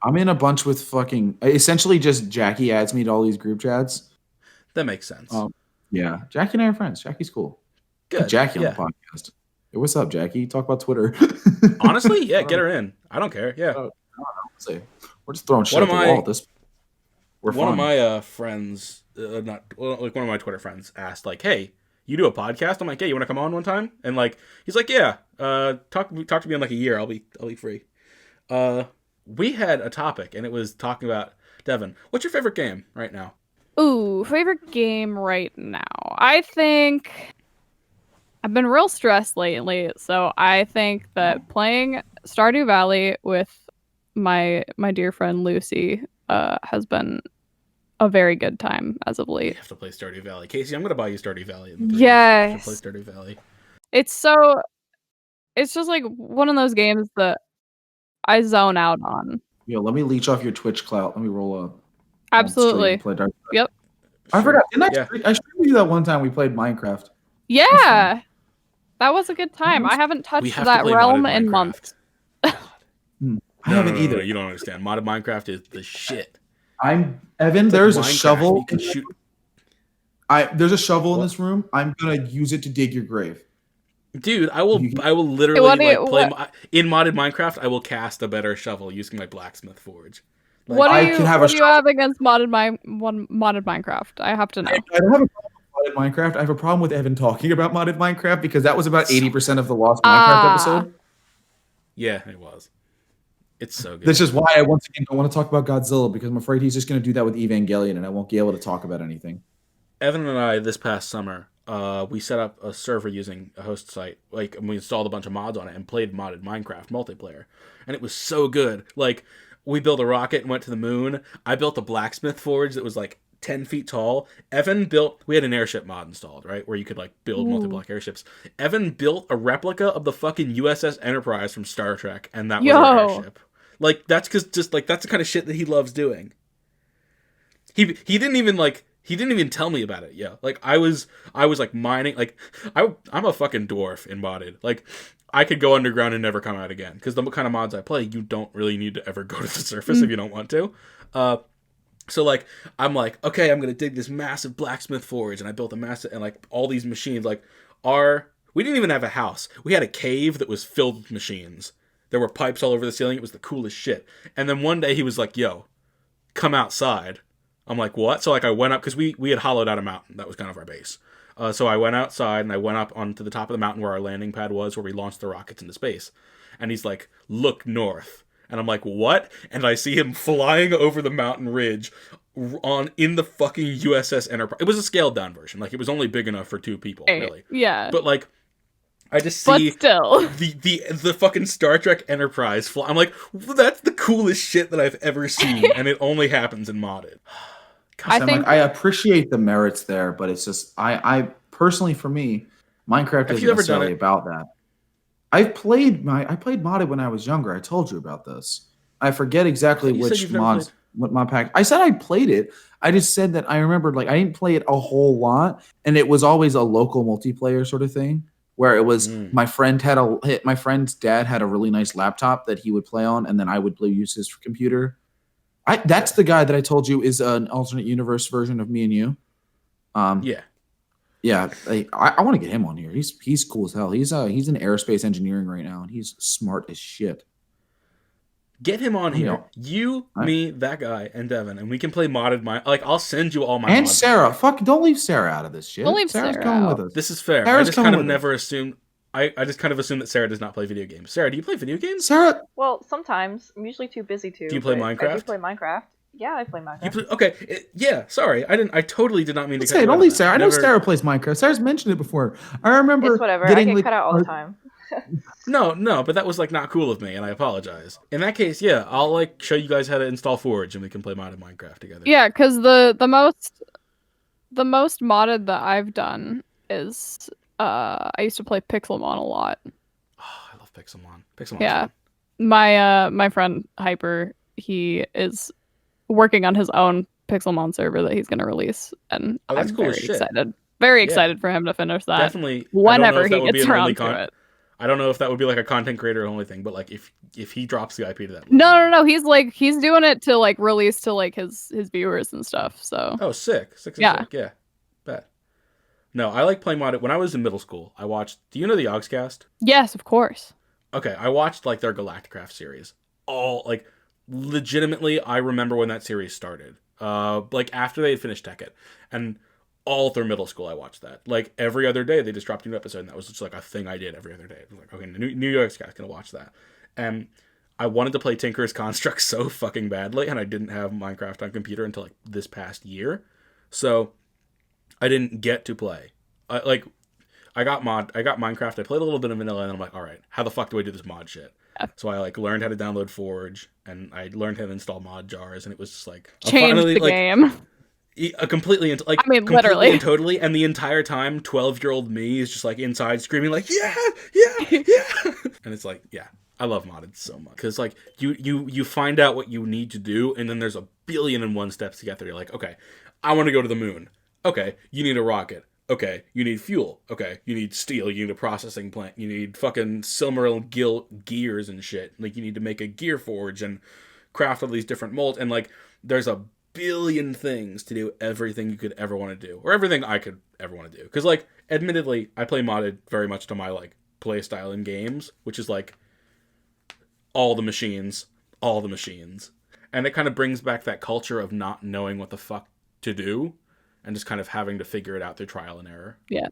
I'm in a bunch with fucking, essentially just Jackie adds me to all these group chats. That makes sense. Yeah. Jackie and I are friends. Jackie's cool. Good. Get Jackie on the podcast. Hey, what's up, Jackie? Talk about Twitter. Honestly, yeah, get her in. I don't care. Yeah. We're just throwing shit at the wall at this. One of my friends, one of my Twitter friends asked, like, hey, you do a podcast? I'm like, hey, you want to come on one time? And like, he's like, yeah, talk to me in like a year. I'll be free. We had a topic, and it was talking about Devin. What's your favorite game right now? Ooh, favorite game right now. I think I've been real stressed lately, so I think that playing Stardew Valley with my dear friend Lucy has been a very good time as of late. You have to play Stardew Valley. Casey, I'm going to buy you Stardew Valley. Yes. Play Stardew Valley. It's just like one of those games that I zone out on. Yo, let me leech off your Twitch clout. Let me roll up. Absolutely. Yep. I forgot. I streamed you that one time we played Minecraft. Yeah. That was a good time. I haven't touched that realm in months. I haven't either. No, you don't understand. Modded Minecraft is the shit. Evan, there's a shovel. You can shoot. There's a shovel in this room. I'm gonna use it to dig your grave. Dude, I will literally What do you- like play in modded Minecraft. I will cast a better shovel using my blacksmith forge. Like, What do I you can have what a do you have against modded Minecraft? I have to know. I don't have a problem with modded Minecraft. I have a problem with Evan talking about modded Minecraft because that was about 80% of the Lost Minecraft episode. Yeah, it was. It's so good. This is why I once again don't want to talk about Godzilla because I'm afraid he's just going to do that with Evangelion and I won't be able to talk about anything. Evan and I this past summer, we set up a server using a host site, like, and we installed a bunch of mods on it and played modded Minecraft multiplayer, and it was so good. Like, we built a rocket and went to the moon. I built a blacksmith forge that was like 10 feet tall. We had an airship mod installed, right, where you could like build multi-block airships. Evan built a replica of the fucking USS Enterprise from Star Trek, and that was our airship. Like, that's that's the kind of shit that he loves doing. He didn't even tell me about it. Yeah, like I was like mining. Like I'm a fucking dwarf in modded. Like I could go underground and never come out again because the kind of mods I play, you don't really need to ever go to the surface if you don't want to. So like I'm like, okay, I'm gonna dig this massive blacksmith forge, and I built a massive and like all these machines. Like we didn't even have a house. We had a cave that was filled with machines. There were pipes all over the ceiling. It was the coolest shit. And then one day he was like, "Yo, come outside." I'm like, what? So like I went up because we had hollowed out a mountain. That was kind of our base. So I went outside and I went up onto the top of the mountain where our landing pad was, where we launched the rockets into space. And he's like, look north. And I'm like, what? And I see him flying over the mountain ridge in the fucking USS Enterprise. It was a scaled down version. Like it was only big enough for 2 people, really. Yeah. But like I just see still. the fucking Star Trek Enterprise fly. I'm like, well, that's the coolest shit that I've ever seen, and it only happens in modded. I appreciate the merits there, but it's just I personally, for me, Minecraft isn't necessarily about that. I played modded when I was younger. I told you about this. I forget exactly which mods, what mod pack. I said I played it. I just said that I remembered like I didn't play it a whole lot, and it was always a local multiplayer sort of thing where it was my friend's dad had a really nice laptop that he would play on, and then I would use his computer. That's the guy that I told you is an alternate universe version of me and you. Yeah. I want to get him on here. He's cool as hell. He's in aerospace engineering right now, and he's smart as shit. Get him on here. Me, that guy, and Devin, and we can play modded I'll send you all my and mods. Sarah. Fuck, don't leave Sarah out of this shit. Don't leave Sarah's Sarah coming out. with us. This is fair. Sarah's I just kind of never assumed. I just kind of assume that Sarah does not play video games. Sarah, do you play video games? Sarah. Well, sometimes. I'm usually too busy to. Do you play Minecraft? I do play Minecraft. Yeah, I play Minecraft. Okay. Sorry. I totally did not mean to say it. Only Sarah. I know Sarah plays Minecraft. Sarah's mentioned it before. I remember. It's whatever. I get cut out all the time. No, but that was like not cool of me, and I apologize. In that case, yeah, I'll like show you guys how to install Forge, and we can play modded Minecraft together. Yeah, because the most modded that I've done is I used to play Pixelmon a lot. Oh, I love Pixelmon. Pixelmon's Yeah, fun. my friend Hyper, he is working on his own Pixelmon server that he's going to release, and I'm cool very excited. Very excited for him to finish that. Definitely. Whenever he gets around to it. I don't know if that would be like a content creator only thing, but like if he drops the IP to that. No. He's doing it to like release to like his viewers and stuff. So. Oh, sick. Sick. Yeah. Bet. No, I like playing modded. When I was in middle school, I watched. Do you know the Yogscast? Yes, of course. Okay, I watched like their Galacticraft series. All like legitimately, I remember when that series started. Like after they had finished Tekkit, and all through middle school, I watched that. Like every other day, they just dropped a new episode, and that was just like a thing I did every other day. It was like, okay, New York's gonna watch that. And I wanted to play Tinker's Construct so fucking badly, and I didn't have Minecraft on computer until like this past year, so I didn't get to play. I got Minecraft. I played a little bit of vanilla, and I'm like, all right, how the fuck do I do this mod shit? So I like learned how to download Forge, and I learned how to install mod jars, and it was just like changed the game. Completely, literally and totally, and the entire time, 12-year-old me is just like inside screaming like, yeah, and it's like, yeah, I love modded so much because like you find out what you need to do, and then there's a billion and one steps to get there. You're like, okay, I want to go to the moon. Okay, you need a rocket. Okay, you need fuel. Okay, you need steel. You need a processing plant. You need fucking Silmaril gears and shit. Like you need to make a gear forge and craft all these different molds, and like there's a billion things to do everything you could ever want to do, or everything I could ever want to do. Because like admittedly, I play modded very much to my like play style in games, which is like all the machines, and it kind of brings back that culture of not knowing what the fuck to do, and just kind of having to figure it out through trial and error. Yeah.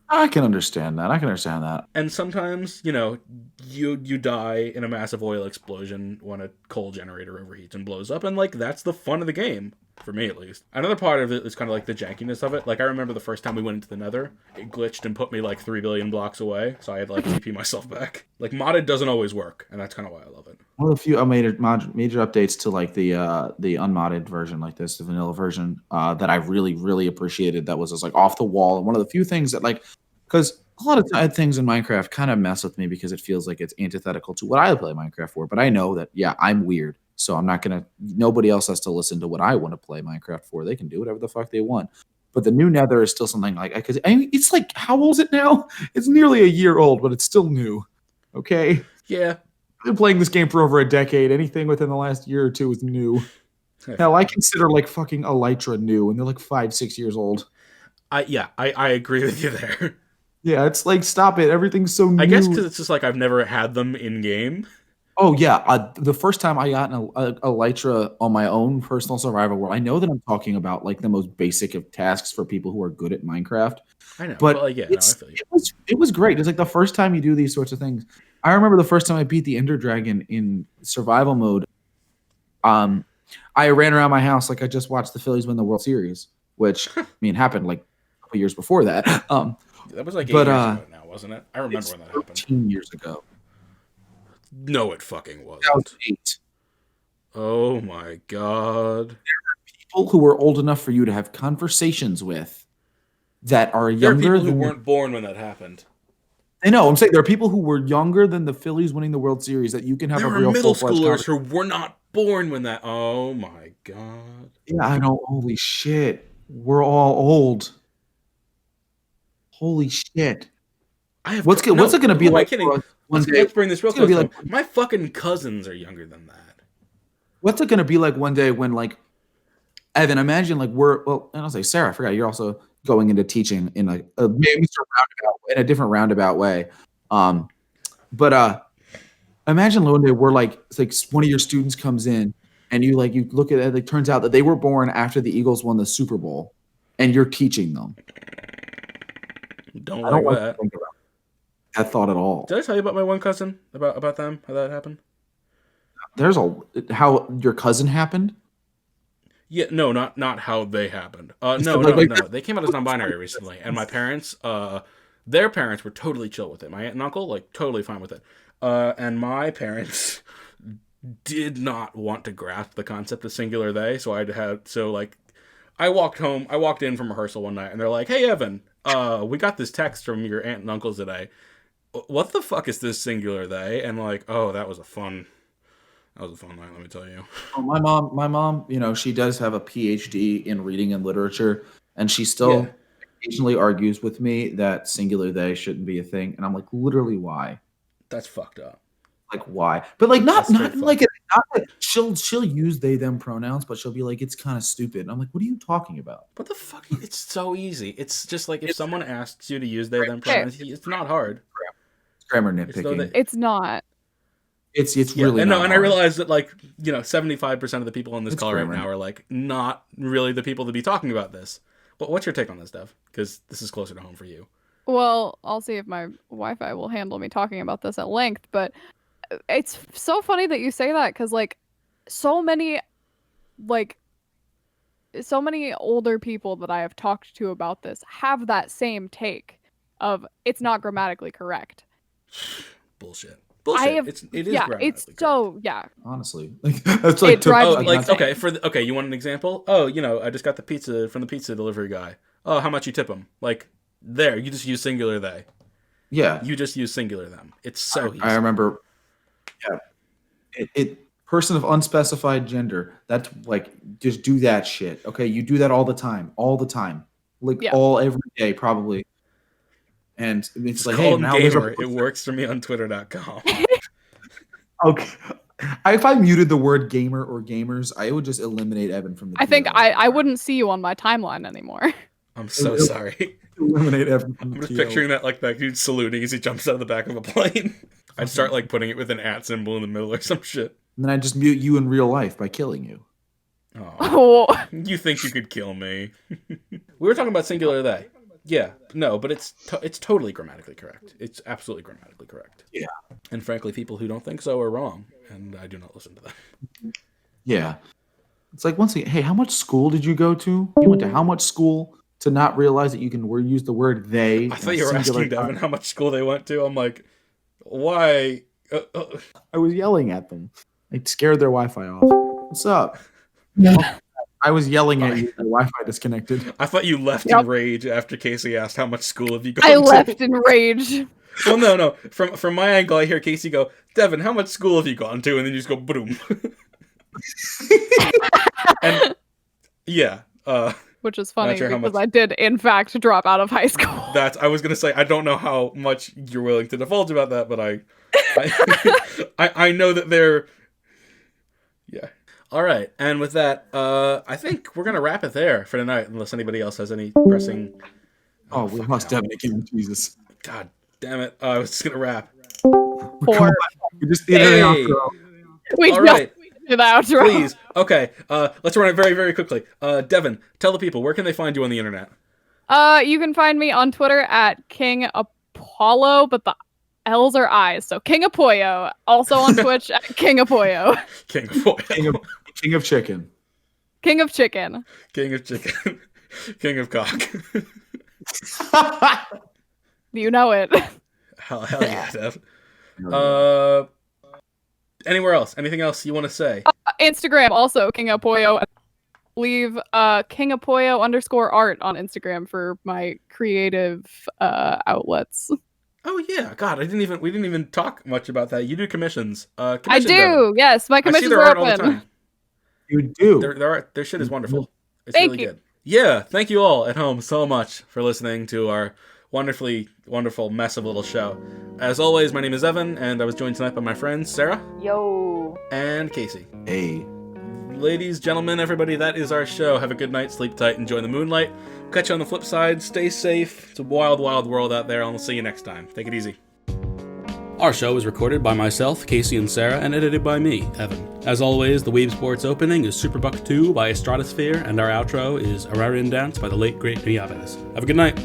I can understand that. And sometimes, you die in a massive oil explosion when a coal generator overheats and blows up, and like that's the fun of the game, for me at least. Another part of it is kind of like the jankiness of it. Like I remember the first time we went into the Nether, it glitched and put me like 3 billion blocks away, so I had to like TP myself back. Like modded doesn't always work, and that's kind of why I love it. One of the few major updates to like the unmodded version, like this, the vanilla version, that I really, really appreciated. That was just like off the wall, and one of the few things that like, because a lot of things in Minecraft kind of mess with me because it feels like it's antithetical to what I play Minecraft for. But I know that I'm weird, so I'm not gonna. Nobody else has to listen to what I want to play Minecraft for. They can do whatever the fuck they want. But the new Nether is still something like, because I mean, it's like, how old is it now? It's nearly a year old, but it's still new. Okay. Yeah. I've been playing this game for over a decade. Anything within the last year or two is new. Hell, I consider like fucking Elytra new, and they're like 5-6 years old. I agree with you there. Yeah, it's like, stop it. Everything's so new. I guess because it's just like I've never had them in game. Oh, yeah. The first time I got an Elytra on my own personal survival world, I know that I'm talking about like the most basic of tasks for people who are good at Minecraft. I know, but like, yeah, no, I feel you. It was great. It's like the first time you do these sorts of things. I remember the first time I beat the Ender Dragon in survival mode. I ran around my house like I just watched the Phillies win the World Series, which I mean happened like a couple years before that. That was like 8 years ago now, wasn't it? I remember when that happened. 13 years ago. No, it fucking wasn't. 2008. Oh my god. There are people who were old enough for you to have conversations with that are younger. There are people who weren't born when that happened. I know. I'm saying there are people who were younger than the Phillies winning the World Series that you can have there a real middle full-fledged schoolers who were not born when that. Oh my god. Yeah, I know. Holy shit. We're all old. Holy shit. What's it going to be like? Let's bring this real close. Like, my fucking cousins are younger than that. What's it going to be like one day when, like, Evan, imagine like and I'll say, Sarah, I forgot you're also going into teaching in like in a different roundabout way. But imagine one day where like it's like one of your students comes in and you look at it, like turns out that they were born after the Eagles won the Super Bowl and you're teaching them. I don't like to think about that thought at all. Did I tell you about my one cousin about them, how that happened? How your cousin happened? Yeah, no, not how they happened. No. They came out as non-binary recently, and my parents, their parents were totally chill with it. My aunt and uncle, like, totally fine with it. And my parents did not want to grasp the concept of singular they, I walked in from rehearsal one night, and they're like, "Hey, Evan, we got this text from your aunt and uncles today. What the fuck is this singular they?" And like, oh, that was a fun night, let me tell you. Well, my mom, she does have a PhD in reading and literature, and she still occasionally argues with me that singular they shouldn't be a thing, and I'm like, literally, why? That's fucked up. Like, why? But like, not like she'll use they them pronouns, but she'll be like, it's kind of stupid. And I'm like, what are you talking about? What the fuck? It's so easy. It's just like if someone asks you to use they them pronouns, it's not hard. It's grammar nitpicking. It's not. It's really and not and hard. I realize that 75% of the people on this call right now are like not really the people to be talking about this. But what's your take on this, Dev? Because this is closer to home for you. Well, I'll see if my Wi-Fi will handle me talking about this at length, but it's so funny that you say that because so many older people that I have talked to about this have that same take of it's not grammatically correct. Bullshit. It is grammatically correct. Honestly, that's like you want an example? Oh, I just got the pizza from the pizza delivery guy. Oh, how much you tip him? Like, there, you just use singular they. Yeah, you just use singular them. It's so easy. I remember. Yeah, it person of unspecified gender. That's like, just do that shit. Okay, you do that all the time, every day probably. And it's like, hey, now gamer. It works for me on Twitter.com. Okay. If I muted the word gamer or gamers, I would just eliminate Evan from the. I think I wouldn't see you on my timeline anymore. I'm so sorry. Eliminate everything. I'm just picturing that dude saluting as he jumps out of the back of a plane. I'd start putting it with an @ symbol in the middle or some shit. And then I just mute you in real life by killing you. Oh. You think you could kill me? We were talking about singular they. Yeah, no, but it's totally grammatically correct. It's absolutely grammatically correct. Yeah. And frankly, people who don't think so are wrong, and I do not listen to them. Yeah. It's like, once again, hey, how much school did you go to? You went to how much school to not realize that you can use the word they? I thought you were asking Devin how much school they went to. I'm like, why? I was yelling at them. I scared their Wi-Fi off. What's up? I was yelling at you. The Wi-Fi disconnected. I thought you left in rage after Casey asked how much school have you gone to. I left in rage. Well, no. From my angle, I hear Casey go, Devin, how much school have you gone to? And then you just go, boom. And yeah. Which is funny because I did, in fact, drop out of high school. I was going to say, I don't know how much you're willing to divulge about that, but I know that they're... Yeah. All right. And with that, I think we're going to wrap it there for tonight, unless anybody else has any pressing... Oh, we lost Devin again. Jesus. God damn it. I was just going to wrap. 4. We just did an outro. All right. The outro. Please. Okay. Let's run it very, very quickly. Devin, tell the people, where can they find you on the internet? You can find me on Twitter at King Apollo, but the L's are I's, so King Apoyo. Also on Twitch at King Apoyo. King Apoyo. King of chicken. King of chicken. King of chicken. King of cock. You know it. Hell yeah, Dev. Anywhere else? Anything else you want to say? Instagram, also King Apoyo. Leave King Apoyo _art on Instagram for my creative outlets. Oh yeah, God, we didn't even talk much about that. You do commissions. I do. Devin. Yes, my commissions are art open. all the time. You do. Their shit is wonderful. It's Thank really you. good. Yeah, thank you all at home so much for listening to our wonderfully wonderful mess of a little show. As always, my name is Evan, and I was joined tonight by my friends Sarah. Yo. And Casey. Hey. Ladies, gentlemen, everybody, that is our show. Have a good night, sleep tight, enjoy the moonlight. Catch you on the flip side. Stay safe. It's a wild, wild world out there, and we'll see you next time. Take it easy. Our show is recorded by myself, Casey and Sarah, and edited by me, Evan. As always, the Weeb Sports opening is Superbuck 2 by Stratosphere, and our outro is Ararian Dance by the late, great Niaves. Have a good night.